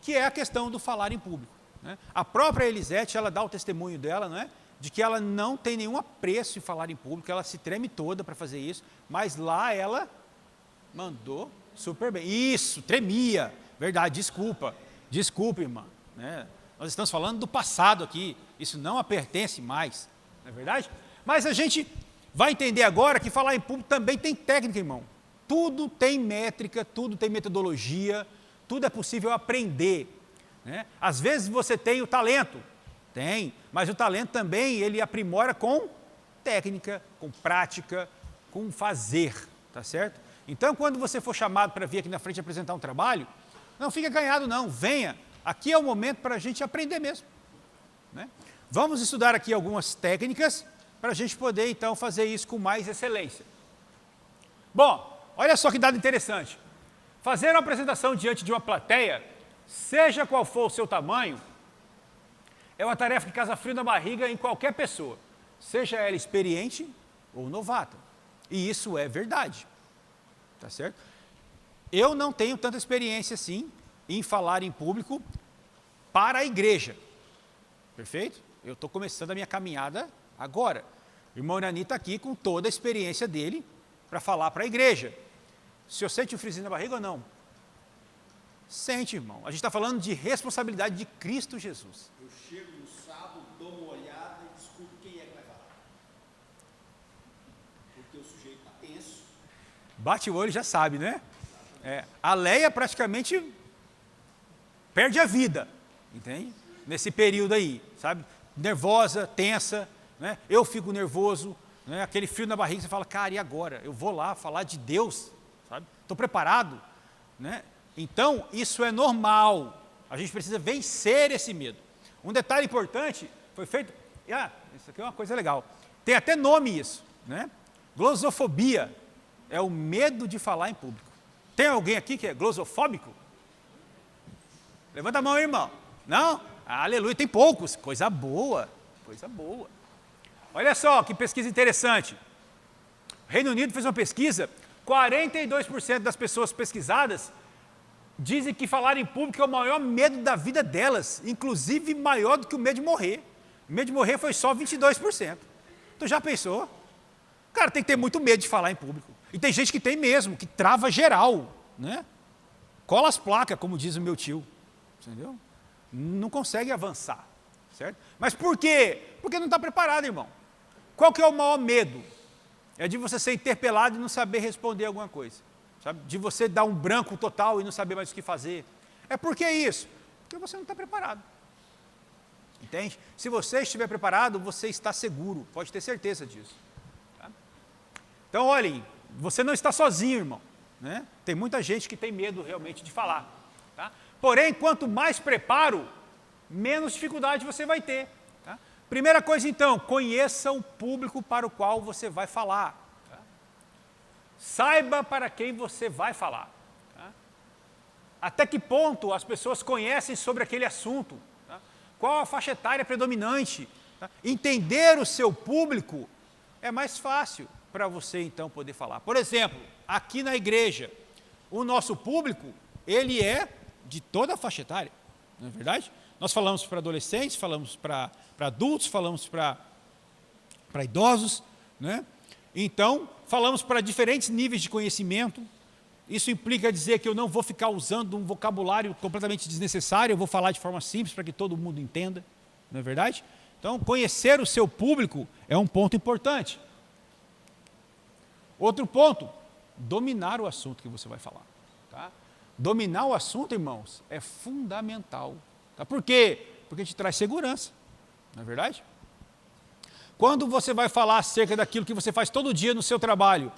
Que é a questão do falar em público, né? A própria Elisete, ela dá o testemunho dela, né, de que ela não tem nenhum apreço em falar em público, ela se treme toda para fazer isso, mas lá ela mandou super bem. Isso, tremia, verdade, desculpa, irmã, né? Nós estamos falando do passado aqui, isso não a pertence mais, não é verdade? Mas a gente vai entender agora que falar em público também tem técnica, irmão. Tudo tem métrica, tudo tem metodologia, tudo é possível aprender, né? Às vezes você tem o talento, mas o talento também ele aprimora com técnica, com prática, com fazer, tá certo? Então, quando você for chamado para vir aqui na frente apresentar um trabalho, não fica ganhado não, venha. Aqui é o momento para a gente aprender mesmo, né? Vamos estudar aqui algumas técnicas para a gente poder, então, fazer isso com mais excelência. Bom, olha só que dado interessante. Fazer uma apresentação diante de uma plateia, seja qual for o seu tamanho, é uma tarefa que causa frio na barriga em qualquer pessoa, seja ela experiente ou novata. E isso é verdade, tá certo? Eu não tenho tanta experiência assim em falar em público para a igreja, perfeito? Eu estou começando a minha caminhada agora. O irmão Irani está aqui com toda a experiência dele para falar para a igreja. O senhor sente um friozinho na barriga ou não? Sente, irmão. A gente está falando de responsabilidade de Cristo Jesus. Eu chego no sábado, dou uma olhada e descubro quem é que vai falar. Porque o sujeito está tenso. Bate o olho e já sabe, né? A Leia praticamente perde a vida, entende? Nesse período aí, sabe? Nervosa, tensa, né? Eu fico nervoso, né? Aquele frio na barriga, você fala, cara, e agora? Eu vou lá falar de Deus, sabe? Estou preparado, né? Então, isso é normal. A gente precisa vencer esse medo. Um detalhe importante foi feito... isso aqui é uma coisa legal. Tem até nome isso, né? Glosofobia é o medo de falar em público. Tem alguém aqui que é glosofóbico? Levanta a mão, irmão. Não? Aleluia, tem poucos. Coisa boa, coisa boa. Olha só que pesquisa interessante. O Reino Unido fez uma pesquisa, 42% das pessoas pesquisadas dizem que falar em público é o maior medo da vida delas, inclusive maior do que o medo de morrer. O medo de morrer foi só 22%. Tu já pensou? Cara, tem que ter muito medo de falar em público. E tem gente que tem mesmo, que trava geral, né? Cola as placas, como diz o meu tio, entendeu? Não consegue avançar, certo? Mas por quê? Porque não está preparado, irmão. Qual que é o maior medo? É de você ser interpelado e não saber responder alguma coisa, sabe? De você dar um branco total e não saber mais o que fazer. É por que isso? Porque você não está preparado. Entende? Se você estiver preparado, você está seguro, pode ter certeza disso. Tá? Então, olhem, você não está sozinho, irmão, né? Tem muita gente que tem medo realmente de falar. Tá? Porém, quanto mais preparo, menos dificuldade você vai ter. Tá? Primeira coisa, então, conheça o público para o qual você vai falar. Tá? Saiba para quem você vai falar. Tá? Até que ponto as pessoas conhecem sobre aquele assunto? Tá? Qual a faixa etária predominante? Tá? Entender o seu público é mais fácil para você, então, poder falar. Por exemplo, aqui na igreja, o nosso público, ele é de toda a faixa etária, não é verdade? Nós falamos para adolescentes, falamos para adultos, falamos para idosos, né? Então, falamos para diferentes níveis de conhecimento. Isso implica dizer que eu não vou ficar usando um vocabulário completamente desnecessário, eu vou falar de forma simples para que todo mundo entenda, não é verdade? Então, conhecer o seu público é um ponto importante. Outro ponto, dominar o assunto que você vai falar. Tá? Dominar o assunto, irmãos, é fundamental. Tá? Por quê? Porque te traz segurança, não é verdade? Quando você vai falar acerca daquilo que você faz todo dia no seu trabalho,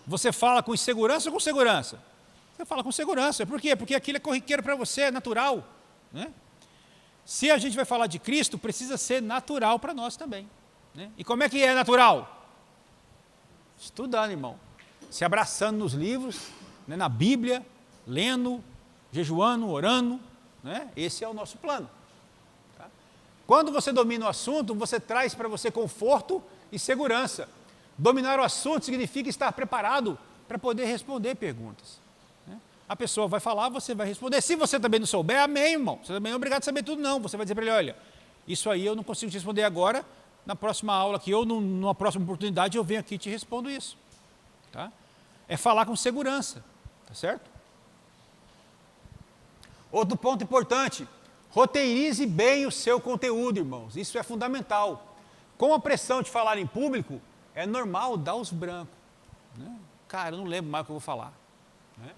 você fala com insegurança ou com segurança? Você fala com segurança. Por quê? Porque aquilo é corriqueiro para você, é natural. Né? Se a gente vai falar de Cristo, precisa ser natural para nós também. Né? E como é que é natural? Estudando, irmão. Se abraçando nos livros, né, na Bíblia, lendo, jejuando, orando. Né? Esse é o nosso plano. Tá? Quando você domina o assunto, você traz para você conforto e segurança. Dominar o assunto significa estar preparado para poder responder perguntas. Né? A pessoa vai falar, você vai responder. Se você também não souber, amém, irmão. Você também não é obrigado a saber tudo, não. Você vai dizer para ele, olha, isso aí eu não consigo te responder agora, na próxima aula aqui, ou numa próxima oportunidade, eu venho aqui e te respondo isso. Tá? É falar com segurança, tá certo? Outro ponto importante, roteirize bem o seu conteúdo, irmãos. Isso é fundamental. Com a pressão de falar em público, é normal dar os brancos. Né? Cara, eu não lembro mais o que eu vou falar. Né?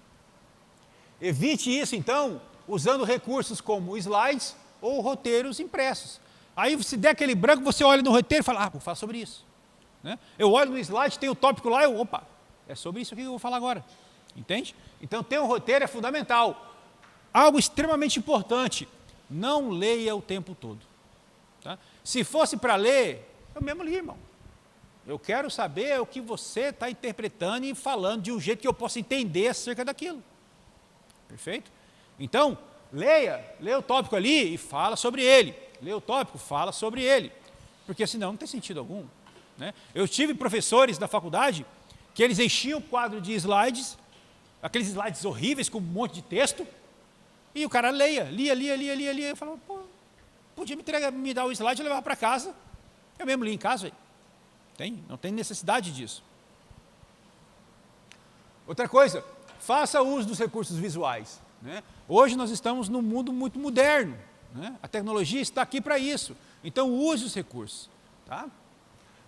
Evite isso, então, usando recursos como slides ou roteiros impressos. Aí, se der aquele branco, você olha no roteiro e fala, vou falar sobre isso. Né? Eu olho no slide, tem o tópico lá, opa, é sobre isso aqui que eu vou falar agora. Entende? Então, ter um roteiro é fundamental. Algo extremamente importante, não leia o tempo todo. Tá? Se fosse para ler, eu mesmo li, irmão. Eu quero saber o que você está interpretando e falando de um jeito que eu possa entender acerca daquilo. Perfeito? Então, leia o tópico ali e fala sobre ele. Lê o tópico, fala sobre ele. Porque senão não tem sentido algum. Né? Eu tive professores da faculdade que eles enchiam o quadro de slides, aqueles slides horríveis com um monte de texto, e o cara lia. Eu falava, pô, podia me dar o slide e levar para casa. Eu mesmo li em casa. Não tem necessidade disso. Outra coisa, faça uso dos recursos visuais. Né? Hoje nós estamos num mundo muito moderno. Né? A tecnologia está aqui para isso. Então use os recursos. Tá?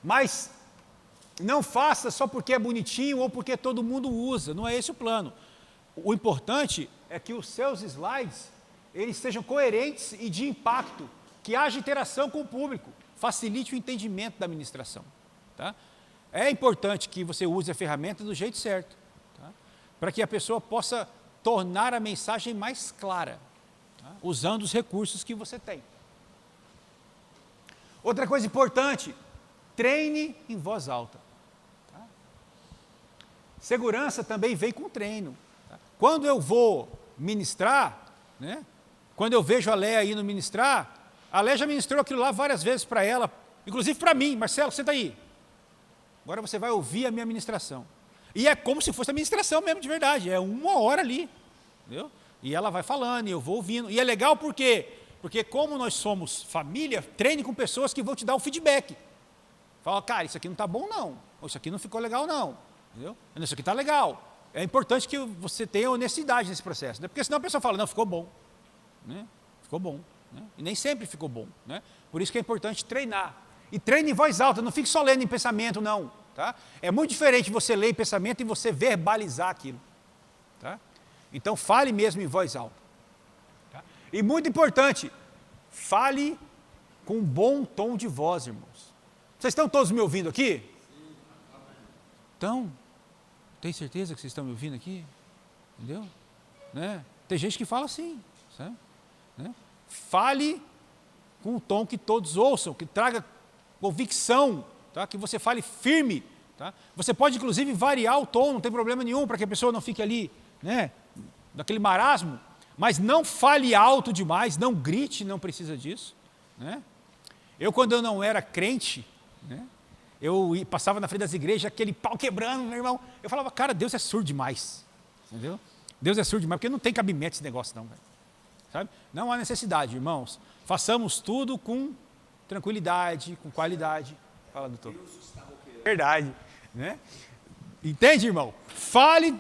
Mas não faça só porque é bonitinho ou porque todo mundo usa. Não é esse o plano. O importante é que os seus slides eles sejam coerentes e de impacto, que haja interação com o público, facilite o entendimento da ministração. Tá? É importante que você use a ferramenta do jeito certo, tá? Para que a pessoa possa tornar a mensagem mais clara, tá? Usando os recursos que você tem. Outra coisa importante, treine em voz alta. Tá? Segurança também vem com treino. Tá? Quando eu vou ministrar, né? Quando eu vejo a Léa indo ministrar, a Léa já ministrou aquilo lá várias vezes para ela, inclusive para mim. Marcelo, senta aí. Agora você vai ouvir a minha ministração. E é como se fosse a ministração mesmo, de verdade. É 1 hora ali. Entendeu? E ela vai falando, e eu vou ouvindo. E é legal por quê? Porque como nós somos família, treine com pessoas que vão te dar um feedback. Fala, cara, isso aqui não está bom não. Ou isso aqui não ficou legal não. Entendeu? Isso aqui está legal. É importante que você tenha honestidade nesse processo. Né? Porque senão a pessoa fala, não, ficou bom. Né? Ficou bom. Né? E nem sempre ficou bom. Né? Por isso que é importante treinar. E treine em voz alta, não fique só lendo em pensamento, não. Tá? É muito diferente você ler em pensamento e você verbalizar aquilo. Tá? Então fale mesmo em voz alta. Tá? E muito importante, fale com um bom tom de voz, irmãos. Vocês estão todos me ouvindo aqui? Então, tem certeza que vocês estão me ouvindo aqui? Entendeu? Né? Tem gente que fala assim, sabe? Né? Fale com um tom que todos ouçam, que traga convicção, tá? Que você fale firme. Tá? Você pode, inclusive, variar o tom, não tem problema nenhum, para que a pessoa não fique ali, né, naquele marasmo, mas não fale alto demais, não grite, não precisa disso. Né? Eu, quando eu não era crente, né, eu passava na frente das igrejas, aquele pau quebrando, meu irmão, eu falava, cara, Deus é surdo demais. Entendeu? Deus é surdo demais, porque não tem cabimento esse negócio não. Véio. Sabe? Não há necessidade, irmãos. Façamos tudo com tranquilidade, com qualidade. Fala, doutor. Verdade. Né? Entende, irmão? Fale,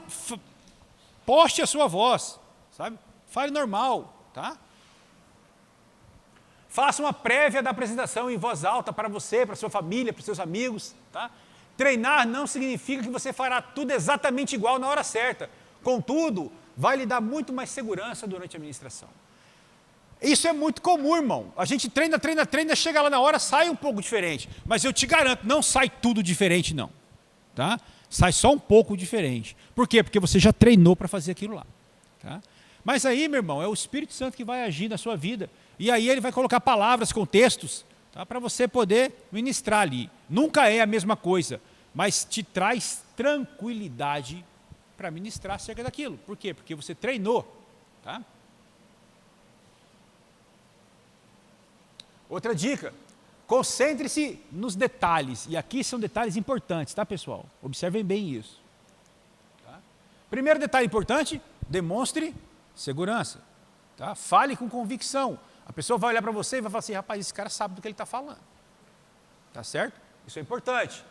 poste a sua voz, sabe? Fale normal, tá? Faça uma prévia da apresentação em voz alta para você, para sua família, para seus amigos, tá? Treinar não significa que você fará tudo exatamente igual na hora certa. Contudo, vai lhe dar muito mais segurança durante a ministração. Isso é muito comum, irmão. A gente treina, chega lá na hora, sai um pouco diferente. Mas eu te garanto, não sai tudo diferente, não. Tá? Sai só um pouco diferente. Por quê? Porque você já treinou para fazer aquilo lá. Tá? Mas aí, meu irmão, é o Espírito Santo que vai agir na sua vida. E aí ele vai colocar palavras, contextos, tá? Para você poder ministrar ali. Nunca é a mesma coisa, mas te traz tranquilidade para ministrar acerca daquilo. Por quê? Porque você treinou. Tá? Outra dica, concentre-se nos detalhes, e aqui são detalhes importantes, tá, pessoal? Observem bem isso. Tá? Primeiro detalhe importante, demonstre segurança. Tá? Fale com convicção. A pessoa vai olhar para você e vai falar assim, rapaz, esse cara sabe do que ele está falando. Tá certo? Isso é importante.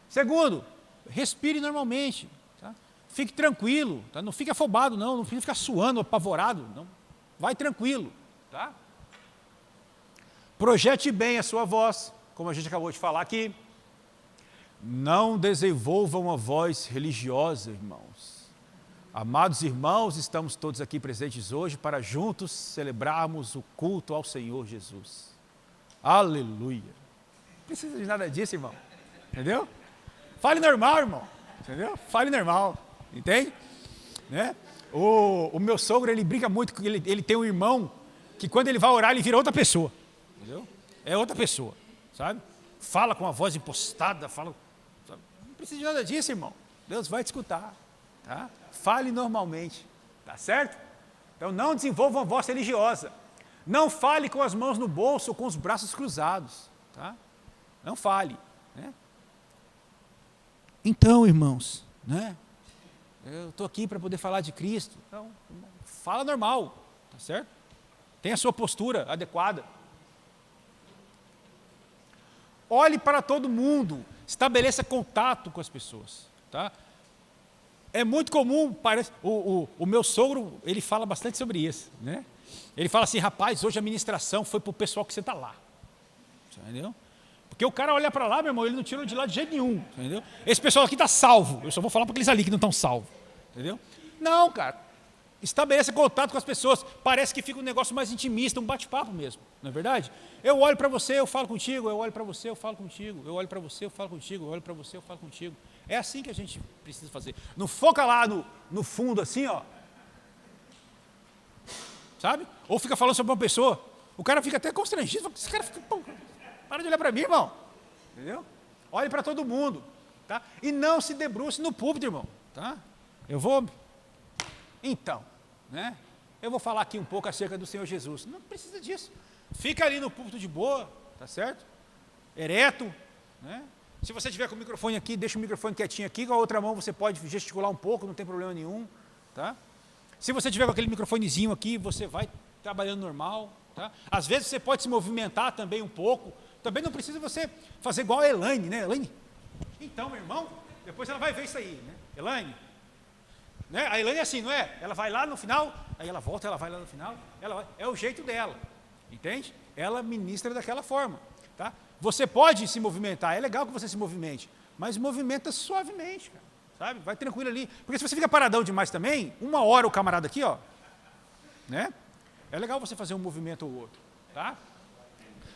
Segundo, respire normalmente. Tá? Fique tranquilo, tá? Não fique afobado, não precisa ficar suando, apavorado. Não. Vai tranquilo. Tá? Projete bem a sua voz, como a gente acabou de falar aqui. Não desenvolva uma voz religiosa, irmãos. Amados irmãos, estamos todos aqui presentes hoje para juntos celebrarmos o culto ao Senhor Jesus. Aleluia. Não precisa de nada disso, irmão. Entendeu? Fale normal, irmão. Entendeu? Fale normal. Entende? Né? O meu sogro, ele brinca muito, ele tem um irmão que quando ele vai orar, ele vira outra pessoa. Entendeu? É outra pessoa, sabe? Fala com a voz impostada, fala... Sabe? Não precisa de nada disso, irmão. Deus vai te escutar, tá? Fale normalmente, tá certo? Então não desenvolva uma voz religiosa. Não fale com as mãos no bolso ou com os braços cruzados, tá? Não fale, né? Então, irmãos, né? Eu estou aqui para poder falar de Cristo. Então, fala normal, tá certo? Tenha a sua postura adequada. Olhe para todo mundo, estabeleça contato com as pessoas. Tá? É muito comum, parece, o meu sogro, ele fala bastante sobre isso. Né? Ele fala assim, rapaz, hoje a ministração foi para o pessoal que senta lá. Entendeu? Porque o cara olha para lá, meu irmão, ele não tira de lá de jeito nenhum. Entendeu? Esse pessoal aqui está salvo, eu só vou falar para aqueles ali que não estão salvos. Entendeu? Não, cara. Estabeleça contato com as pessoas, parece que fica um negócio mais intimista, um bate-papo mesmo, não é verdade? Eu olho para você, eu falo contigo, eu olho para você, eu falo contigo, eu olho para você, eu falo contigo, eu olho para você, eu falo contigo. É assim que a gente precisa fazer. Não foca lá no fundo assim, ó. Sabe? Ou fica falando sobre uma pessoa, o cara fica até constrangido, esse cara fica, pô, para de olhar para mim, irmão. Entendeu? olhe para todo mundo, tá? E não se debruce no púlpito, irmão, tá? Então, né? Eu vou falar aqui um pouco acerca do Senhor Jesus. Não precisa disso. Fica ali no púlpito de boa, tá certo? Ereto, né? Se você tiver com o microfone aqui, deixa o microfone quietinho aqui, com a outra mão você pode gesticular um pouco, não tem problema nenhum, tá? Se você tiver com aquele microfonezinho aqui, você vai trabalhando normal, tá? Às vezes você pode se movimentar também um pouco, também não precisa você fazer igual a Elaine, né? Elaine, então, meu irmão, depois ela vai ver isso aí, né? Elaine, né? A Elaine é assim, não é? Ela vai lá no final, aí ela volta, ela vai lá no final, é o jeito dela, entende? Ela ministra daquela forma, tá? Você pode se movimentar, é legal que você se movimente, mas movimenta suavemente, cara, sabe? Vai tranquilo ali, porque se você fica paradão demais também, uma hora o camarada aqui, ó, né? É legal você fazer um movimento ou outro, tá?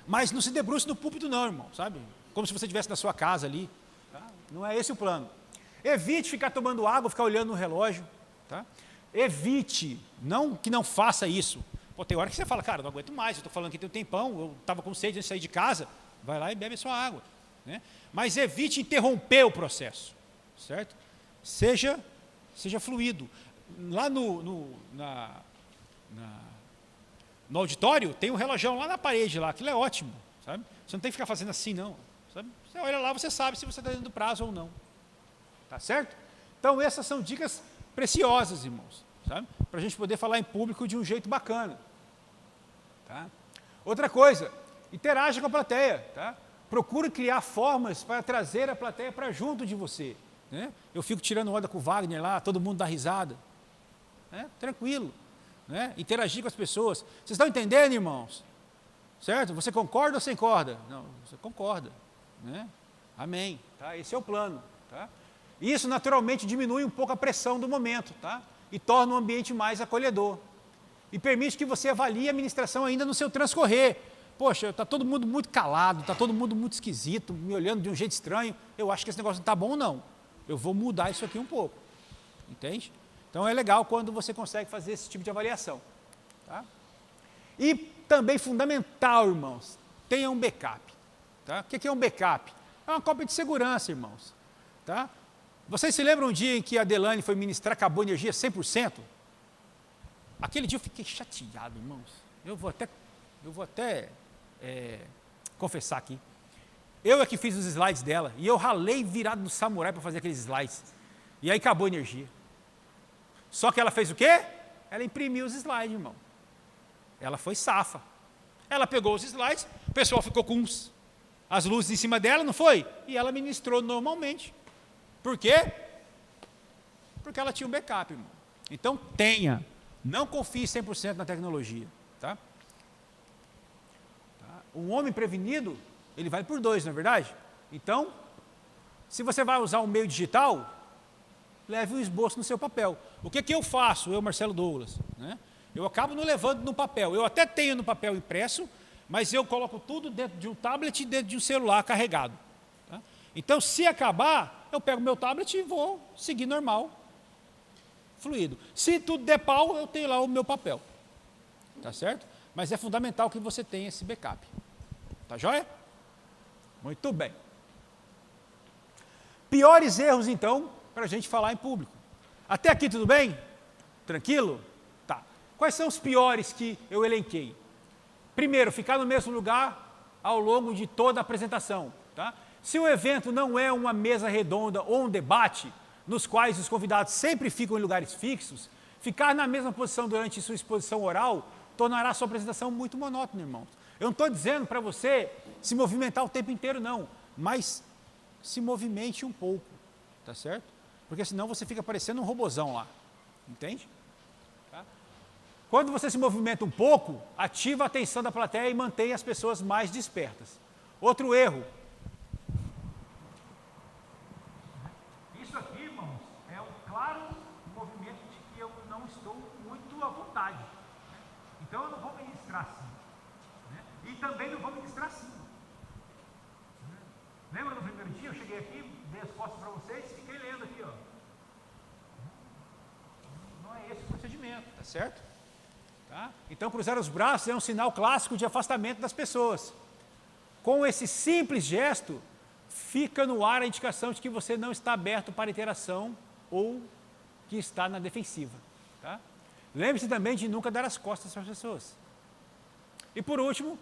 Mas não se debruce no púlpito não, irmão, sabe? Como se você estivesse na sua casa ali, tá? Não é esse o plano. Evite ficar tomando água, ficar olhando no relógio, tá? Evite, não que não faça isso. Pô, tem hora que você fala, cara, não aguento mais, eu estou falando que tem um tempão, eu estava com sede antes de sair de casa, vai lá e bebe a sua água, né? Mas evite interromper o processo, certo? Seja fluido. Lá no auditório tem um relógio lá na parede, lá, aquilo é ótimo, sabe? Você não tem que ficar fazendo assim, não, sabe? Você olha lá, você sabe se você está dentro do prazo ou não, tá certo? Então essas são dicas preciosas, irmãos, sabe? Para a gente poder falar em público de um jeito bacana, tá? Outra coisa, interaja com a plateia, tá? Procure criar formas para trazer a plateia para junto de você, né? Eu fico tirando onda com o Wagner lá, todo mundo dá risada, né? Tranquilo, né? Interagir com as pessoas. Vocês estão entendendo, irmãos? Certo? Você concorda ou sem corda? Não, você concorda, né? Amém, tá? Esse é o plano, tá? Isso naturalmente diminui um pouco a pressão do momento, tá? E torna o ambiente mais acolhedor. E permite que você avalie a ministração ainda no seu transcorrer. Poxa, está todo mundo muito calado, está todo mundo muito esquisito, me olhando de um jeito estranho, eu acho que esse negócio não está bom não. Eu vou mudar isso aqui um pouco, entende? Então é legal quando você consegue fazer esse tipo de avaliação, tá? E também fundamental, irmãos, tenha um backup, tá? O que é um backup? É uma cópia de segurança, irmãos, tá? Vocês se lembram um dia em que a Delane foi ministrar, acabou a energia 100%? Aquele dia eu fiquei chateado, irmãos. Eu vou até confessar aqui. Eu é que fiz os slides dela, e eu ralei virado no samurai para fazer aqueles slides. E aí acabou a energia. Só que ela fez o quê? Ela imprimiu os slides, irmão. Ela foi safa. Ela pegou os slides, o pessoal ficou com as luzes em cima dela, não foi? E ela ministrou normalmente. Por quê? Porque ela tinha um backup, irmão. Então tenha. Não confie 100% na tecnologia, tá? Um homem prevenido, ele vale por 2, não é verdade? Então, se você vai usar um meio digital, leve um esboço no seu papel. O que eu faço, eu, Marcelo Douglas, né? Eu acabo não levando no papel. Eu até tenho no papel impresso, mas eu coloco tudo dentro de um tablet e dentro de um celular carregado, tá? Então, se acabar, eu pego meu tablet e vou seguir normal, fluido. Se tudo der pau, eu tenho lá o meu papel, tá certo? Mas é fundamental que você tenha esse backup, tá joia? Muito bem. Piores erros, então, para a gente falar em público. Até aqui tudo bem? Tranquilo? Tá. Quais são os piores que eu elenquei? Primeiro, ficar no mesmo lugar ao longo de toda a apresentação, tá? Se o evento não é uma mesa redonda ou um debate, nos quais os convidados sempre ficam em lugares fixos, ficar na mesma posição durante sua exposição oral tornará a sua apresentação muito monótona, irmãos. Eu não estou dizendo para você se movimentar o tempo inteiro, não, mas se movimente um pouco, tá certo? Porque senão você fica parecendo um robozão lá, entende? Tá? Quando você se movimenta um pouco, ativa a atenção da plateia e mantém as pessoas mais despertas. Outro erro. Isso aqui, irmãos, é um claro movimento de que eu não estou muito à vontade. Então eu não vou ministrar assim, né? E também não vou ministrar assim. Lembra no primeiro dia, eu cheguei aqui, dei as costas para vocês e fiquei lendo aqui, ó. Não é esse o procedimento, tá certo? Tá? Então cruzar os braços é um sinal clássico de afastamento das pessoas. Com esse simples gesto, fica no ar a indicação de que você não está aberto para interação ou que está na defensiva. Tá? Lembre-se também de nunca dar as costas para as pessoas. E por último,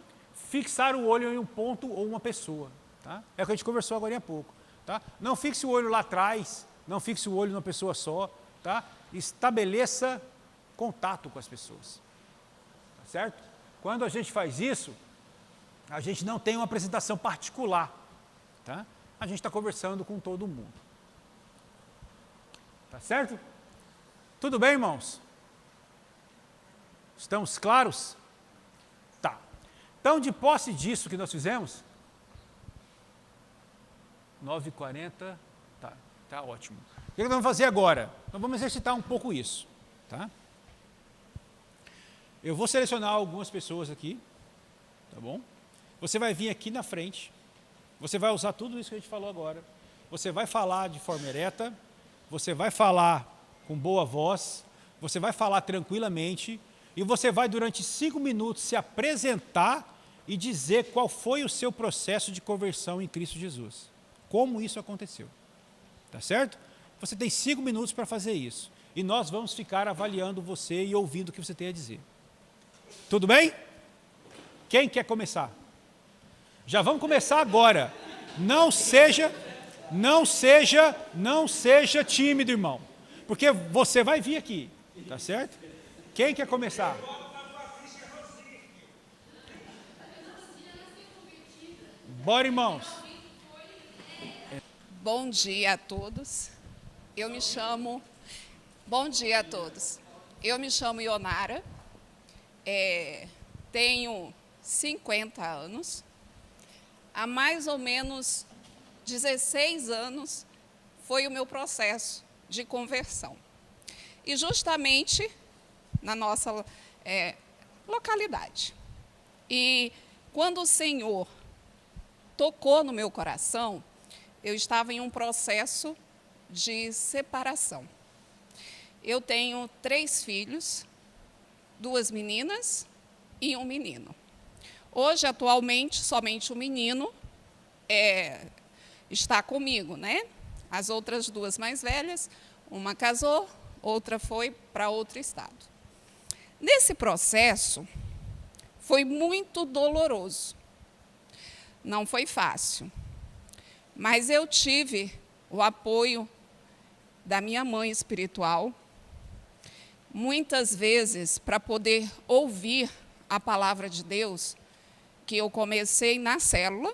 fixar o olho em um ponto ou uma pessoa. Tá? É o que a gente conversou agora há pouco. Tá? Não fixe o olho lá atrás, não fixe o olho numa pessoa só. Tá? Estabeleça contato com as pessoas. Tá certo? Quando a gente faz isso, a gente não tem uma apresentação particular. Tá? A gente está conversando com todo mundo. Tá certo? Tudo bem, irmãos? Estamos claros? Tá. Então, de posse disso que nós fizemos, 9h40, tá ótimo. O que nós vamos fazer agora? Nós vamos exercitar um pouco isso. Tá? Eu vou selecionar algumas pessoas aqui, tá bom? Você vai vir aqui na frente, você vai usar tudo isso que a gente falou agora, você vai falar de forma ereta, você vai falar com boa voz, você vai falar tranquilamente e você vai durante 5 minutos se apresentar e dizer qual foi o seu processo de conversão em Cristo Jesus. Como isso aconteceu. Tá certo? Você tem 5 minutos para fazer isso. E nós vamos ficar avaliando você e ouvindo o que você tem a dizer. Tudo bem? Quem quer começar? Já vamos começar agora. Não seja tímido, irmão. Porque você vai vir aqui, tá certo? Quem quer começar? Bora, irmãos. Bom dia a todos. Bom dia a todos. Eu me chamo Ionara. Tenho 50 anos. Há mais ou menos 16 anos foi o meu processo de conversão. E justamente na nossa localidade. E quando o Senhor tocou no meu coração, eu estava em um processo de separação. Eu tenho 3 filhos, 2 meninas e um menino. Hoje, atualmente, somente o menino está comigo, né? As outras 2 mais velhas, uma casou, outra foi para outro estado. Nesse processo, foi muito doloroso. Não foi fácil. Mas eu tive o apoio da minha mãe espiritual, muitas vezes para poder ouvir a palavra de Deus, que eu comecei na célula,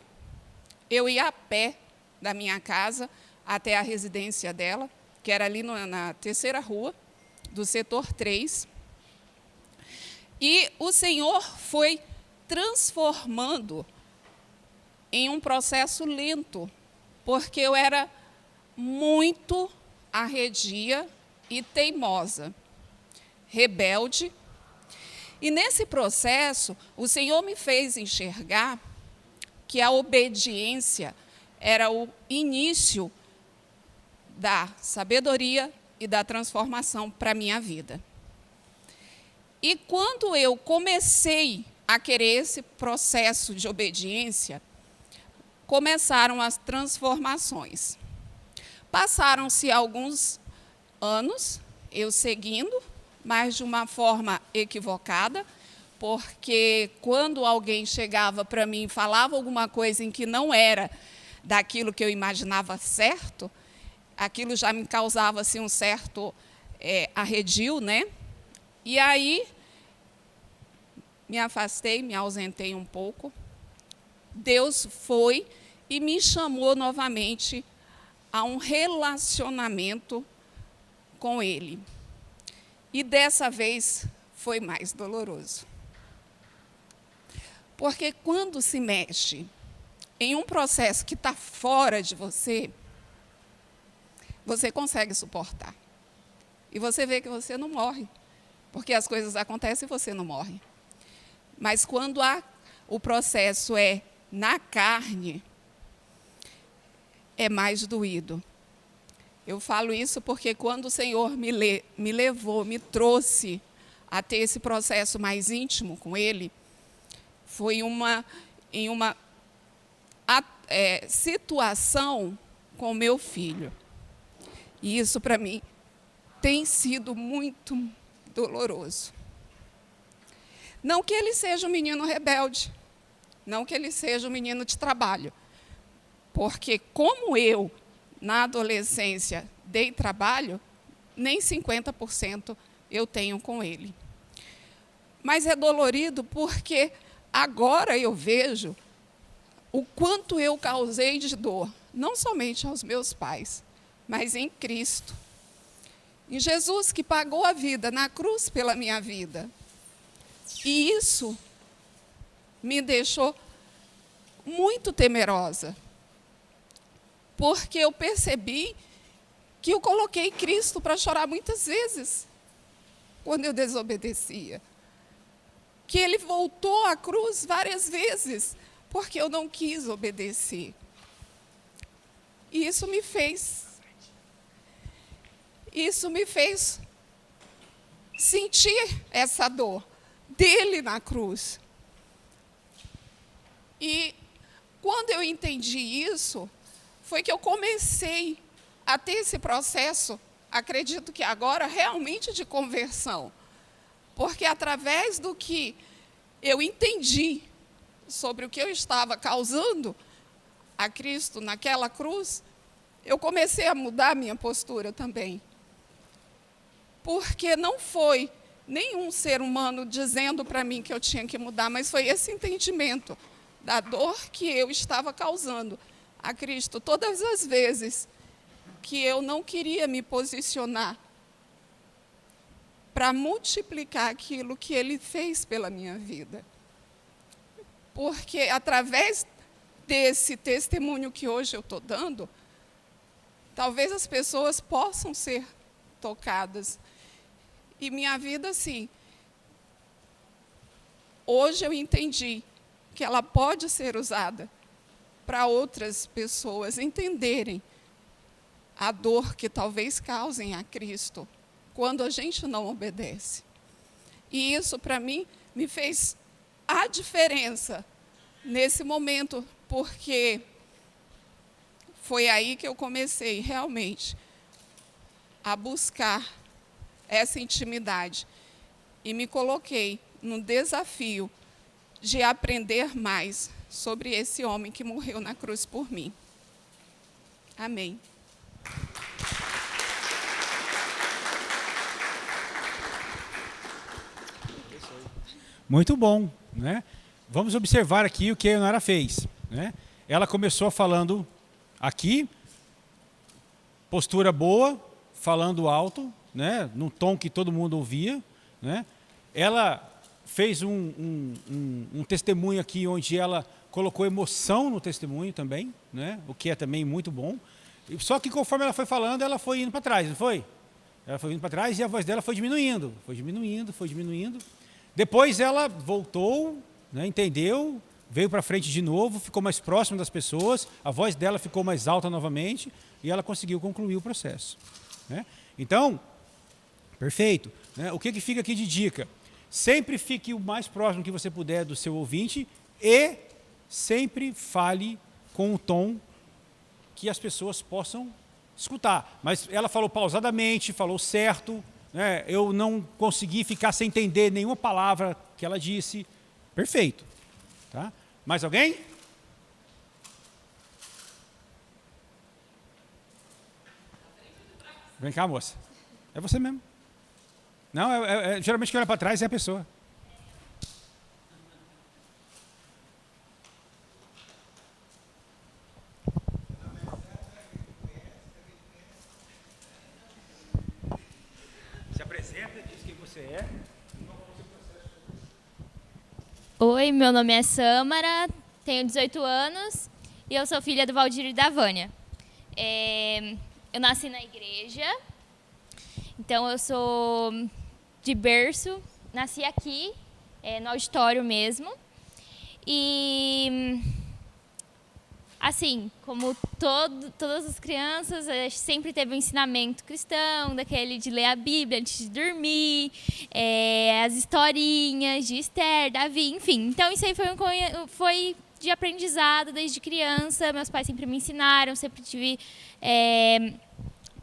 eu ia a pé da minha casa até a residência dela, que era ali na 3ª rua, do setor 3. E o Senhor foi transformando em um processo lento, porque eu era muito arredia e teimosa, rebelde. E nesse processo, o Senhor me fez enxergar que a obediência era o início da sabedoria e da transformação para a minha vida. E quando eu comecei a querer esse processo de obediência, começaram as transformações. Passaram-se alguns anos, eu seguindo, mas de uma forma equivocada, porque quando alguém chegava para mim e falava alguma coisa em que não era daquilo que eu imaginava certo, aquilo já me causava assim, um certo arredio, né? E aí, me afastei, me ausentei um pouco. Deus foi e me chamou novamente a um relacionamento com Ele. E dessa vez foi mais doloroso. Porque quando se mexe em um processo que está fora de você, você consegue suportar. E você vê que você não morre, porque as coisas acontecem e você não morre. Mas quando o processo é na carne, é mais doído. Eu falo isso porque quando o Senhor me levou, me trouxe a ter esse processo mais íntimo com Ele, foi situação com meu filho. E isso, para mim, tem sido muito doloroso. Não que ele seja um menino rebelde, não que ele seja um menino de trabalho, porque como eu, na adolescência, dei trabalho, nem 50% eu tenho com ele. Mas é dolorido porque agora eu vejo o quanto eu causei de dor, não somente aos meus pais, mas em Cristo. Em Jesus, que pagou a vida na cruz pela minha vida. E isso me deixou muito temerosa, porque eu percebi que eu coloquei Cristo para chorar muitas vezes, quando eu desobedecia. Que ele voltou à cruz várias vezes, porque eu não quis obedecer. E isso me fez sentir essa dor dele na cruz. E quando eu entendi isso, foi que eu comecei a ter esse processo, acredito que agora, realmente de conversão. Porque através do que eu entendi sobre o que eu estava causando a Cristo naquela cruz, eu comecei a mudar a minha postura também. Porque não foi nenhum ser humano dizendo para mim que eu tinha que mudar, mas foi esse entendimento da dor que eu estava causando a Cristo. Todas as vezes que eu não queria me posicionar para multiplicar aquilo que ele fez pela minha vida. Porque através desse testemunho que hoje eu estou dando, talvez as pessoas possam ser tocadas. E minha vida, assim, hoje eu entendi que ela pode ser usada para outras pessoas entenderem a dor que talvez causem a Cristo quando a gente não obedece. E isso, para mim, me fez a diferença nesse momento, porque foi aí que eu comecei realmente a buscar essa intimidade e me coloquei no desafio de aprender mais sobre esse homem que morreu na cruz por mim. Amém. Muito bom, né? Vamos observar aqui o que a Ionara fez, né? Ela começou falando aqui, postura boa, falando alto, né? Num tom que todo mundo ouvia, né? Ela fez um testemunho aqui onde ela colocou emoção no testemunho também, né? O que é também muito bom. Só que conforme ela foi falando, ela foi indo para trás, não foi? Ela foi indo para trás e a voz dela foi diminuindo, foi diminuindo, foi diminuindo. Depois ela voltou, né, entendeu, veio para frente de novo, ficou mais próximo das pessoas, a voz dela ficou mais alta novamente e ela conseguiu concluir o processo, né? Então, perfeito, né? O que fica aqui de dica? Sempre fique o mais próximo que você puder do seu ouvinte e sempre fale com um tom que as pessoas possam escutar. Mas ela falou pausadamente, falou certo, né? Eu não consegui ficar sem entender nenhuma palavra que ela disse. Perfeito. Tá? Mais alguém? Vem cá, moça. É você mesmo. Não, geralmente quem olha para trás é a pessoa. Se apresenta, diz quem você é. Oi, meu nome é Sâmara, tenho 18 anos e eu sou filha do Valdir e da Vânia. Eu nasci na igreja, então eu sou de berço, nasci aqui, no auditório mesmo. E, assim, como todas as crianças, a gente sempre teve um ensinamento cristão, daquele de ler a Bíblia antes de dormir, as historinhas de Esther, Davi, enfim. Então, isso aí foi de aprendizado desde criança. Meus pais sempre me ensinaram, sempre tive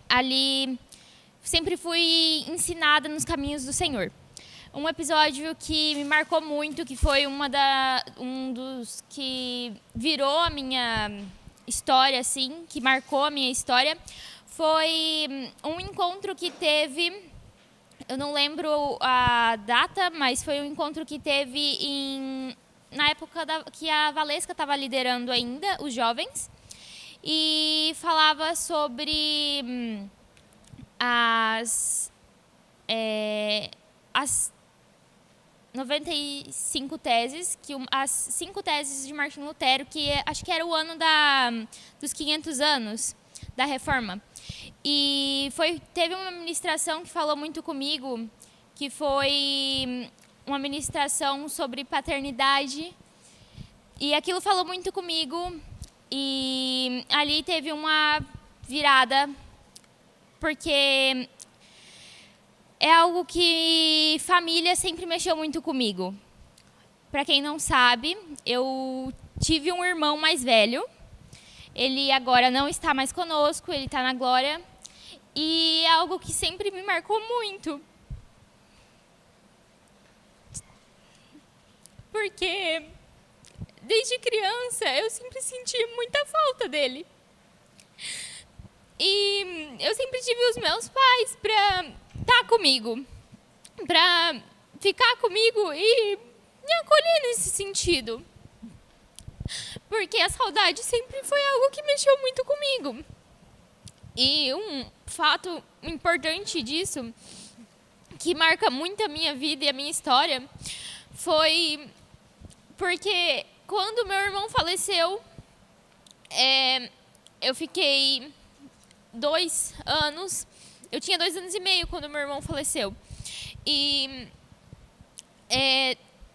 ali, sempre fui ensinada nos caminhos do Senhor. Um episódio que me marcou muito, que foi um dos que virou a minha história, assim, que marcou a minha história, foi um encontro que teve, eu não lembro a data, mas foi um encontro que teve na época que a Valesca estava liderando ainda os jovens, e falava sobre as 95 teses, as 5 teses de Martim Lutero, que acho que era o ano dos 500 anos da Reforma. E teve uma ministração que falou muito comigo, que foi uma ministração sobre paternidade, e aquilo falou muito comigo, e ali teve uma virada, porque é algo que família sempre mexeu muito comigo. Para quem não sabe, eu tive um irmão mais velho. Ele agora não está mais conosco, ele está na glória. E é algo que sempre me marcou muito. Porque desde criança eu sempre senti muita falta dele. E eu sempre tive os meus pais para estar comigo, para ficar comigo e me acolher nesse sentido. Porque a saudade sempre foi algo que mexeu muito comigo. E um fato importante disso, que marca muito a minha vida e a minha história, foi porque quando meu irmão faleceu, eu fiquei 2 anos, eu tinha 2 anos e meio quando meu irmão faleceu. E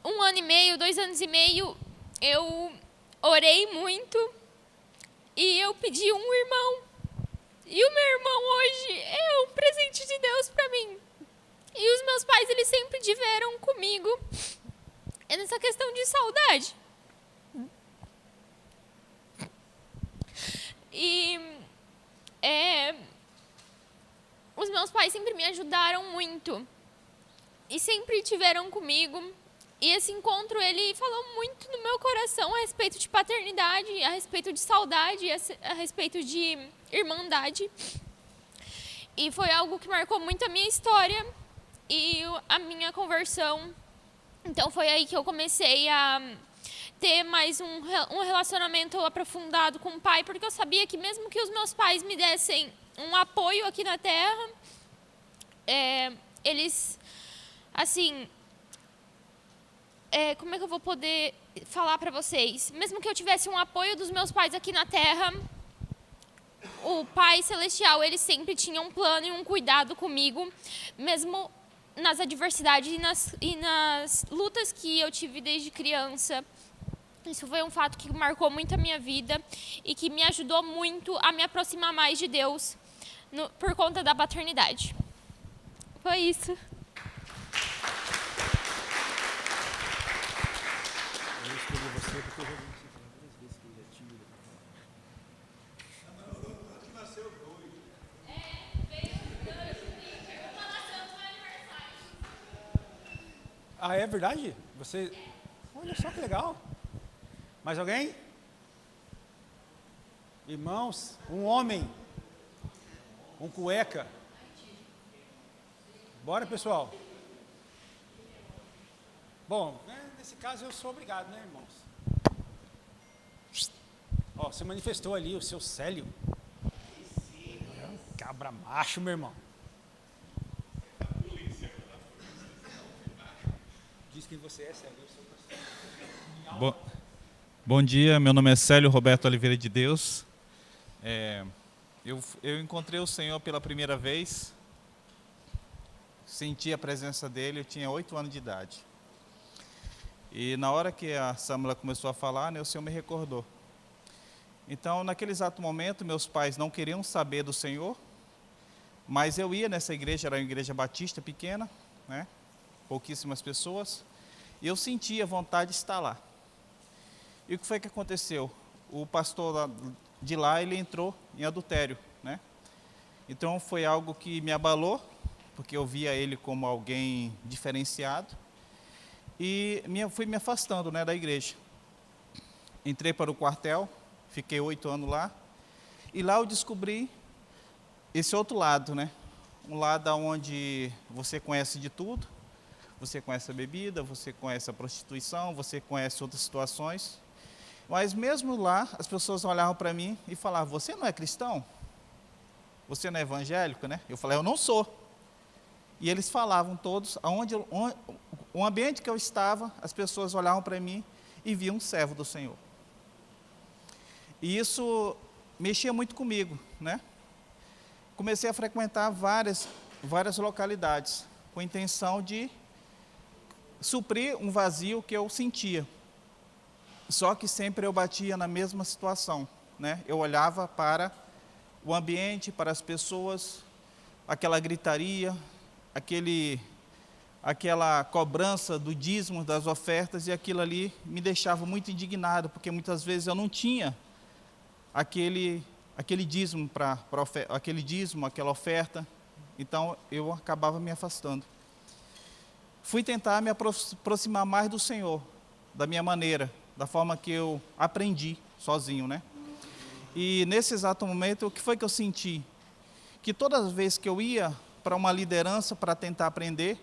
1 ano e meio, 2 anos e meio, eu orei muito e eu pedi um irmão. E o meu irmão hoje é um presente de Deus para mim. E os meus pais, eles sempre tiveram comigo nessa questão de saudade. E os meus pais sempre me ajudaram muito. E sempre tiveram comigo. E esse encontro, ele falou muito no meu coração a respeito de paternidade, a respeito de saudade, a respeito de irmandade. E foi algo que marcou muito a minha história e a minha conversão. Então foi aí que eu comecei a ter mais um relacionamento aprofundado com o Pai, porque eu sabia que mesmo que os meus pais me dessem um apoio aqui na Terra, eles, assim, como é que eu vou poder falar para vocês? Mesmo que eu tivesse um apoio dos meus pais aqui na Terra, o Pai Celestial, ele sempre tinha um plano e um cuidado comigo, mesmo nas adversidades e nas lutas que eu tive desde criança. Isso foi um fato que marcou muito a minha vida e que me ajudou muito a me aproximar mais de Deus por conta da paternidade. Foi isso. Eu escolhi você porque eu já vi você falar 3 vezes que ele é tímido. Ah, é verdade? Você... Olha só que legal. Mais alguém? Irmãos, um homem, um cueca. Bora, pessoal. Bom, nesse caso eu sou obrigado, né, irmãos? Ó, você manifestou ali o seu Célio. Cabra macho, meu irmão. Diz quem você é, Célio. Bom dia, meu nome é Célio Roberto Oliveira de Deus. Eu encontrei o Senhor pela primeira vez, senti a presença dele, eu tinha 8 anos de idade. E na hora que a Samela começou a falar, né, o Senhor me recordou. Então, naquele exato momento, meus pais não queriam saber do Senhor, mas eu ia nessa igreja, era uma igreja batista pequena, né, pouquíssimas pessoas, e eu sentia vontade de estar lá. E o que foi que aconteceu? O pastor de lá, ele entrou em adultério, né? Então foi algo que me abalou, porque eu via ele como alguém diferenciado, e fui me afastando, né, da igreja. Entrei para o quartel, fiquei 8 anos lá, e lá eu descobri esse outro lado, né? Um lado onde você conhece de tudo, você conhece a bebida, você conhece a prostituição, você conhece outras situações, mas mesmo lá as pessoas olhavam para mim e falavam: você não é cristão? Você não é evangélico, né? Eu falei: eu não sou. E eles falavam todos, o ambiente que eu estava, as pessoas olhavam para mim e viam um servo do Senhor. E isso mexia muito comigo, né? Comecei a frequentar várias localidades, com a intenção de suprir um vazio que eu sentia. Só que sempre eu batia na mesma situação, né? Eu olhava para o ambiente, para as pessoas, aquela gritaria, aquela cobrança do dízimo, das ofertas, e aquilo ali me deixava muito indignado, porque muitas vezes eu não tinha aquele dízimo aquela oferta, então eu acabava me afastando. Fui tentar me aproximar mais do Senhor, da minha maneira, da forma que eu aprendi sozinho, né? E nesse exato momento, o que foi que eu senti? Que todas as vezes que eu ia para uma liderança para tentar aprender,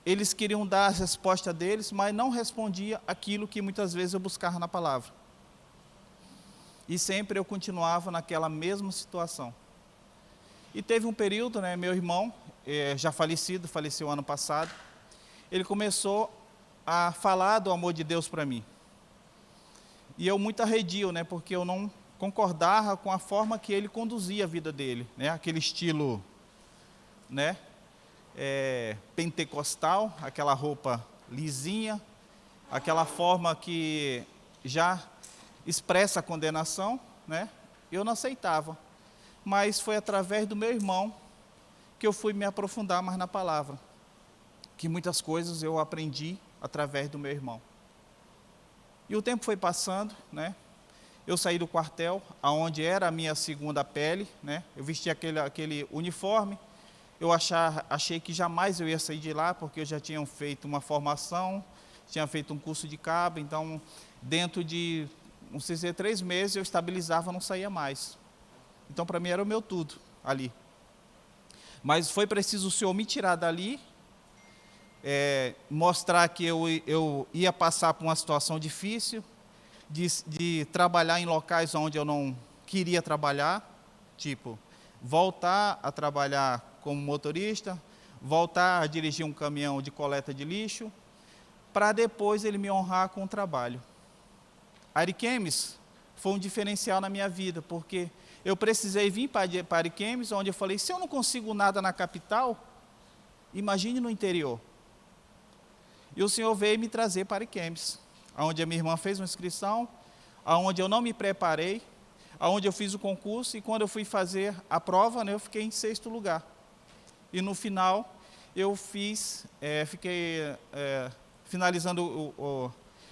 eles queriam dar a resposta deles, mas não respondia aquilo que muitas vezes eu buscava na palavra. E sempre eu continuava naquela mesma situação. E teve um período, né, meu irmão, já falecido, faleceu ano passado, ele começou a falar do amor de Deus para mim. E eu muito arredio, né, porque eu não concordava com a forma que ele conduzia a vida dele, né, aquele estilo, né, pentecostal, aquela roupa lisinha, aquela forma que já expressa a condenação, né? Eu não aceitava, mas foi através do meu irmão que eu fui me aprofundar mais na palavra, que muitas coisas eu aprendi através do meu irmão. E o tempo foi passando, né? Eu saí do quartel, aonde era a minha segunda pele, né? Eu vesti aquele uniforme. Eu achei que jamais eu ia sair de lá, porque eu já tinha feito uma formação, tinha feito um curso de cabo, então dentro de, não sei se 3 meses, eu estabilizava, não saía mais. Então para mim era o meu tudo ali. Mas foi preciso o Senhor me tirar dali, mostrar que eu ia passar por uma situação difícil, de trabalhar em locais onde eu não queria trabalhar, tipo, voltar a trabalhar como motorista, voltar a dirigir um caminhão de coleta de lixo, para depois ele me honrar com o trabalho. Ariquemes foi um diferencial na minha vida, porque eu precisei vir para Ariquemes, onde eu falei: se eu não consigo nada na capital, imagine no interior. E o Senhor veio me trazer para Ariquemes, onde a minha irmã fez uma inscrição, onde eu não me preparei, onde eu fiz o concurso, e quando eu fui fazer a prova, né, eu fiquei em 6º lugar. E no final, eu fiquei finalizando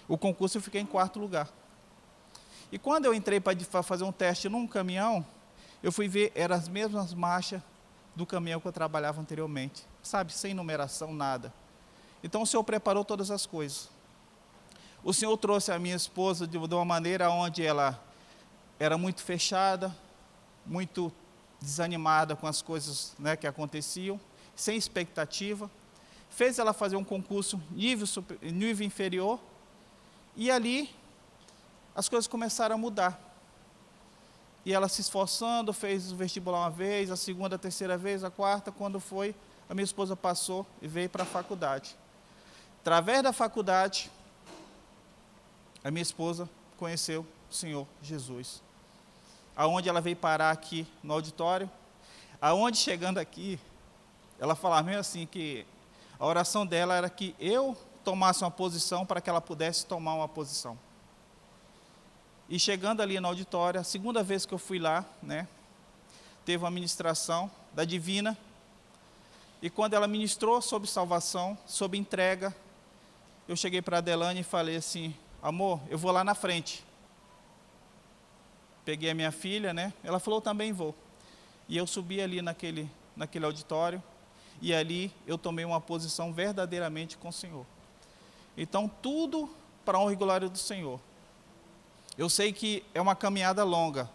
o concurso, eu fiquei em 4º lugar. E quando eu entrei para fazer um teste num caminhão, eu fui ver, eram as mesmas marchas do caminhão que eu trabalhava anteriormente, sabe, sem numeração, nada. Então o Senhor preparou todas as coisas. O Senhor trouxe a minha esposa de uma maneira onde ela era muito fechada, muito desanimada com as coisas, né, que aconteciam, sem expectativa. Fez ela fazer um concurso nível inferior, e ali as coisas começaram a mudar. E ela se esforçando, fez o vestibular uma vez, a segunda, a terceira vez, a quarta, quando foi, a minha esposa passou e veio para a faculdade. Através da faculdade, a minha esposa conheceu o Senhor Jesus. Aonde ela veio parar aqui no auditório, aonde chegando aqui, ela falava mesmo assim, que a oração dela era que eu tomasse uma posição para que ela pudesse tomar uma posição. E chegando ali no auditório, a segunda vez que eu fui lá, né, teve uma ministração da Divina, e quando ela ministrou sobre salvação, sobre entrega, eu cheguei para a Adelane e falei assim: amor, eu vou lá na frente. Peguei a minha filha, né? Ela falou, também vou. E eu subi ali naquele auditório, e ali eu tomei uma posição verdadeiramente com o Senhor. Então, tudo para a honra e glória do Senhor. Eu sei que é uma caminhada longa,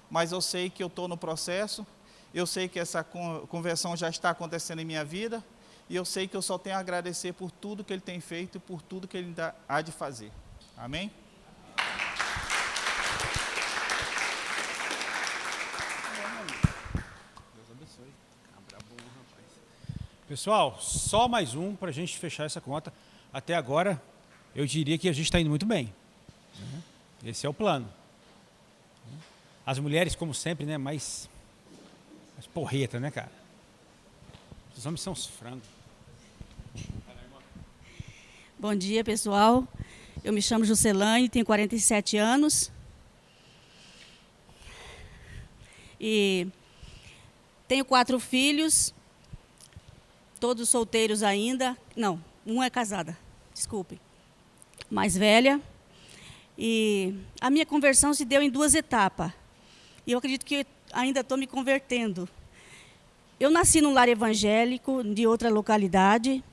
mas eu sei que eu estou no processo, eu sei que essa conversão já está acontecendo em minha vida, e eu sei que eu só tenho a agradecer por tudo que Ele tem feito e por tudo que Ele ainda há de fazer. Amém? Pessoal, só mais um para a gente fechar essa conta. Até agora, eu diria que a gente está indo muito bem. Esse é o plano. As mulheres, como sempre, né, mais porreta, né, cara? Os homens são os frangos. Bom dia, pessoal. Eu me chamo Juscelane, tenho 47 anos. E tenho 4 filhos, todos solteiros ainda. Não, uma é casada, desculpe. Mais velha. E a minha conversão se deu em 2 etapas. E eu acredito que ainda estou me convertendo. Eu nasci num lar evangélico de outra localidade.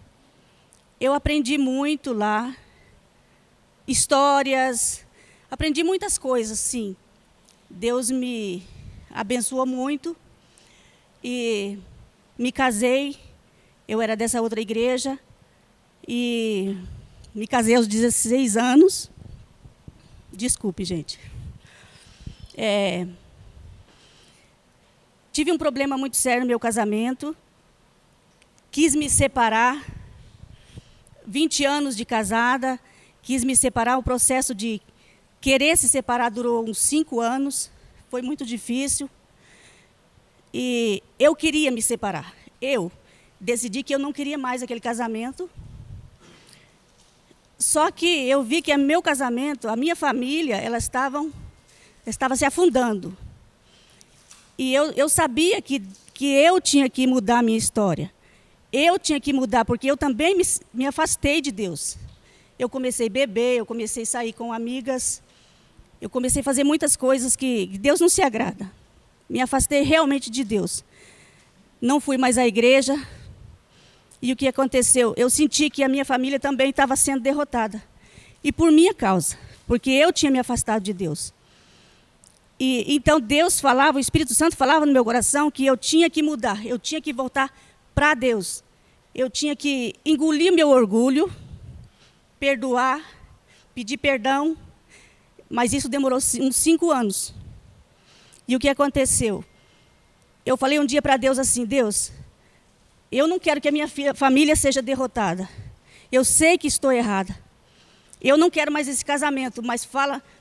Eu aprendi muito lá, histórias, aprendi muitas coisas, sim. Deus me abençoou muito e me casei. Eu era dessa outra igreja e me casei aos 16 anos. Desculpe, gente. Tive um problema muito sério no meu casamento. Quis me separar. 20 anos de casada, quis me separar. O processo de querer se separar durou uns 5 anos. Foi muito difícil. E eu queria me separar. Eu decidi que eu não queria mais aquele casamento. Só que eu vi que o meu casamento, a minha família, ela estava se afundando. E eu sabia que eu tinha que mudar a minha história. Eu tinha que mudar, porque eu também me afastei de Deus. Eu comecei a beber, eu comecei a sair com amigas, eu comecei a fazer muitas coisas que Deus não se agrada. Me afastei realmente de Deus. Não fui mais à igreja. E o que aconteceu? Eu senti que a minha família também estava sendo derrotada. E por minha causa, porque eu tinha me afastado de Deus. E então Deus falava, o Espírito Santo falava no meu coração que eu tinha que mudar, eu tinha que voltar para Deus. Eu tinha que engolir meu orgulho, perdoar, pedir perdão, mas isso demorou uns 5 anos. E o que aconteceu? Eu falei um dia para Deus assim, Deus, eu não quero que a minha família seja derrotada. Eu sei que estou errada. Eu não quero mais esse casamento, mas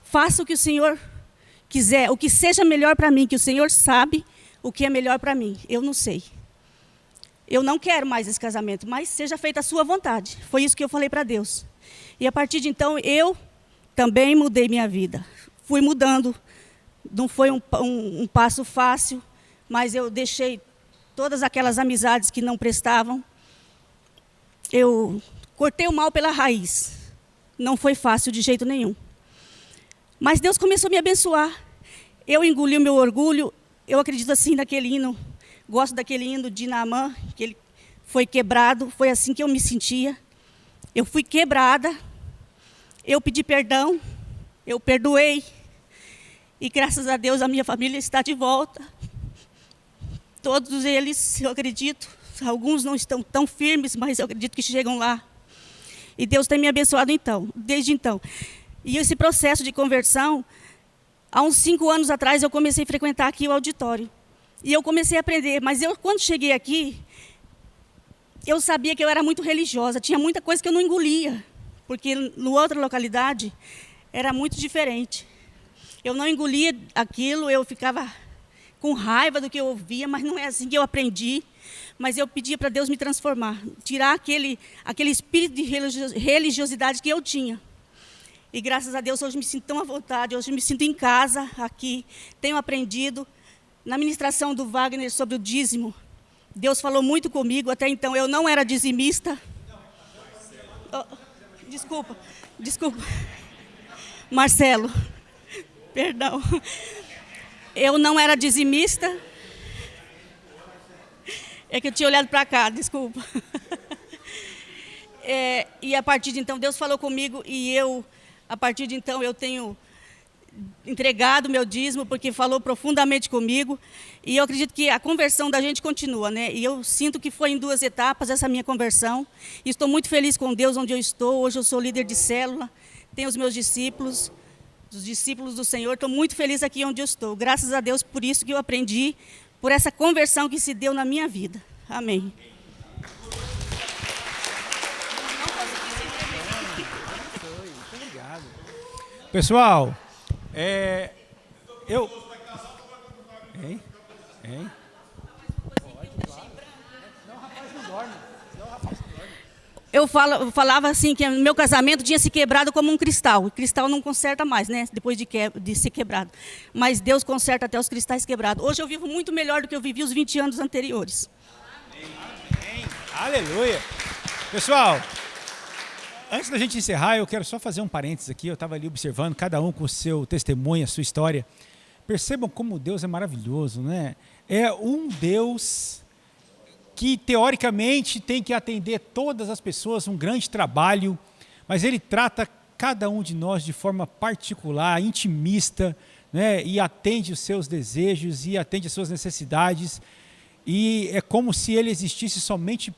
faça o que o Senhor quiser, o que seja melhor para mim, que o Senhor sabe o que é melhor para mim. Eu não sei. Eu não quero mais esse casamento, mas seja feita a sua vontade. Foi isso que eu falei para Deus. E a partir de então, eu também mudei minha vida. Fui mudando. Não foi um passo fácil, mas eu deixei todas aquelas amizades que não prestavam. Eu cortei o mal pela raiz. Não foi fácil de jeito nenhum. Mas Deus começou a me abençoar. Eu engoli o meu orgulho. Eu acredito assim naquele hino. Gosto daquele hino de Naamã, que ele foi quebrado. Foi assim que eu me sentia. Eu fui quebrada. Eu pedi perdão. Eu perdoei. E graças a Deus a minha família está de volta. Todos eles, eu acredito, alguns não estão tão firmes, mas eu acredito que chegam lá. E Deus tem me abençoado desde então. E esse processo de conversão, há uns 5 anos atrás, eu comecei a frequentar aqui o auditório. E eu comecei a aprender, mas quando cheguei aqui, eu sabia que eu era muito religiosa, tinha muita coisa que eu não engolia, porque na outra localidade era muito diferente. Eu não engolia aquilo, eu ficava com raiva do que eu ouvia, mas não é assim que eu aprendi. Mas eu pedia para Deus me transformar, tirar aquele espírito de religiosidade que eu tinha. E graças a Deus hoje me sinto tão à vontade, hoje me sinto em casa aqui, tenho aprendido. Na ministração do Wagner sobre o dízimo, Deus falou muito comigo, até então eu não era dizimista. Oh, desculpa. Marcelo, perdão. Eu não era dizimista. É que eu tinha olhado para cá, desculpa. E a partir de então, Deus falou comigo e a partir de então, eu tenho entregado meu dízimo, porque falou profundamente comigo. E eu acredito que a conversão da gente continua, né? E eu sinto que foi em 2 etapas essa minha conversão. E estou muito feliz com Deus onde eu estou. Hoje eu sou líder de célula, tenho os meus discípulos, os discípulos do Senhor. Estou muito feliz aqui onde eu estou. Graças a Deus por isso que eu aprendi, por essa conversão que se deu na minha vida. Amém. Pessoal, Eu falava assim que meu casamento tinha se quebrado como um cristal. O cristal não conserta mais, né? Depois de ser quebrado. Mas Deus conserta até os cristais quebrados. Hoje eu vivo muito melhor do que eu vivi os 20 anos anteriores. Amém. Aleluia. Pessoal, antes da gente encerrar, eu quero só fazer um parênteses aqui. Eu estava ali observando, cada um com o seu testemunho, a sua história. Percebam como Deus é maravilhoso, né? É um Deus que, teoricamente, tem que atender todas as pessoas, um grande trabalho, mas Ele trata cada um de nós de forma particular, intimista, né? E atende os seus desejos e atende as suas necessidades. E é como se Ele existisse somente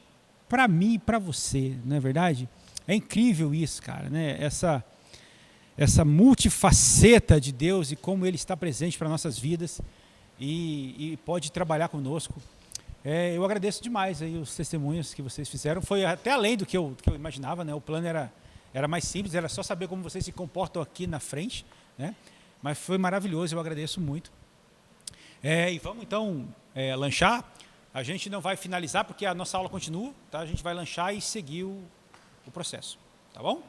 para mim e para você, não é verdade? É incrível isso, cara, né? Essa multifaceta de Deus e como Ele está presente para nossas vidas e pode trabalhar conosco. Eu agradeço demais aí os testemunhos que vocês fizeram. Foi até além do que eu imaginava, né? O plano era mais simples, era só saber como vocês se comportam aqui na frente, né? Mas foi maravilhoso, eu agradeço muito. E vamos então lanchar. A gente não vai finalizar porque a nossa aula continua, tá? A gente vai lanchar e seguir o processo, tá bom?